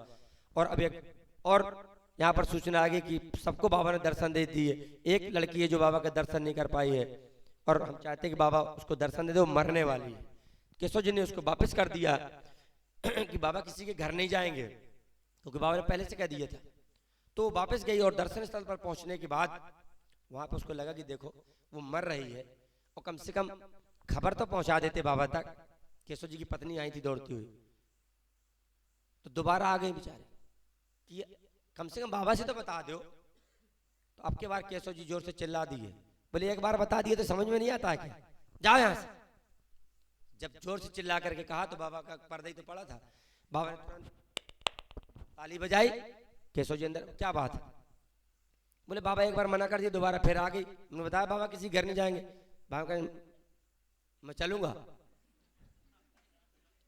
और अब और यहाँ पर सूचना आ गई कि सबको बाबा ने दर्शन दे दिए, एक लड़की है जो बाबा का दर्शन नहीं कर पाई है और हम चाहते हैं कि बाबा उसको दर्शन दे दे, वो मरने वाली है। केशव जी ने उसको वापस कर दिया कि बाबा किसी के घर नहीं जाएंगे, क्योंकि बाबा ने पहले से कह दिया था। तो वापस गई और दर्शन स्थल पर पहुंचने के बाद वहां पर उसको लगा कि देखो वो मर रही है, और कम से कम खबर तो पहुंचा देते बाबा तक। केशव जी की पत्नी आई थी दौड़ती हुई, तो दोबारा आ गए बेचारे कि कम से कम बाबा से तो बता दो। तो अब के बार केशव जी जोर से चिल्ला दिए, बोले एक बार बता दिए तो समझ में नहीं आता है क्या, जाओ यहाँ से। जब जोर से चिल्ला करके कहा तो बाबा का पर्दा ही तो पड़ा था, बाबा ने तुरंत ताली बजाई। केशव जी अंदर, क्या बात है? बोले बाबा एक बार मना कर दिया, दोबारा फिर आ गई। उन्होंने बताया बाबा किसी घर नहीं जाएंगे। बाबा कहें मैं चलूंगा।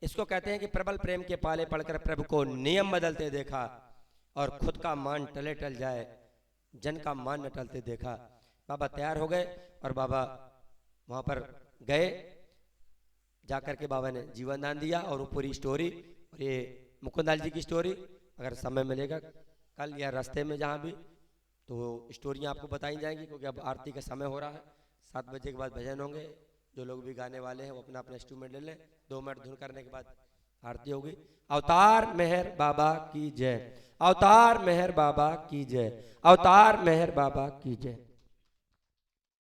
इसको कहते हैं कि प्रबल प्रेम के पाले पड़कर प्रभु को नियम बदलते देखा, और खुद का मान टले टल जाए, जन का मान न टलते देखा। बाबा तैयार हो गए और बाबा वहां पर गए, जाकर के बाबा ने जीवन दान दिया। और वो पूरी स्टोरी, और ये मुकुंदाल जी की स्टोरी अगर समय मिलेगा कल या रास्ते में जहाँ भी, तो स्टोरियाँ आपको बताई जाएंगी, क्योंकि अब आरती का समय हो रहा है। 7 बजे के बाद भजन होंगे। जो लोग भी गाने वाले हैं वो अपना अपना इंस्ट्रूमेंट ले लें। 2 मिनट धुन करने के बाद आरती होगी। अवतार मेहर बाबा की जय, अवतार मेहर बाबा की जय, अवतार मेहर बाबा की जय।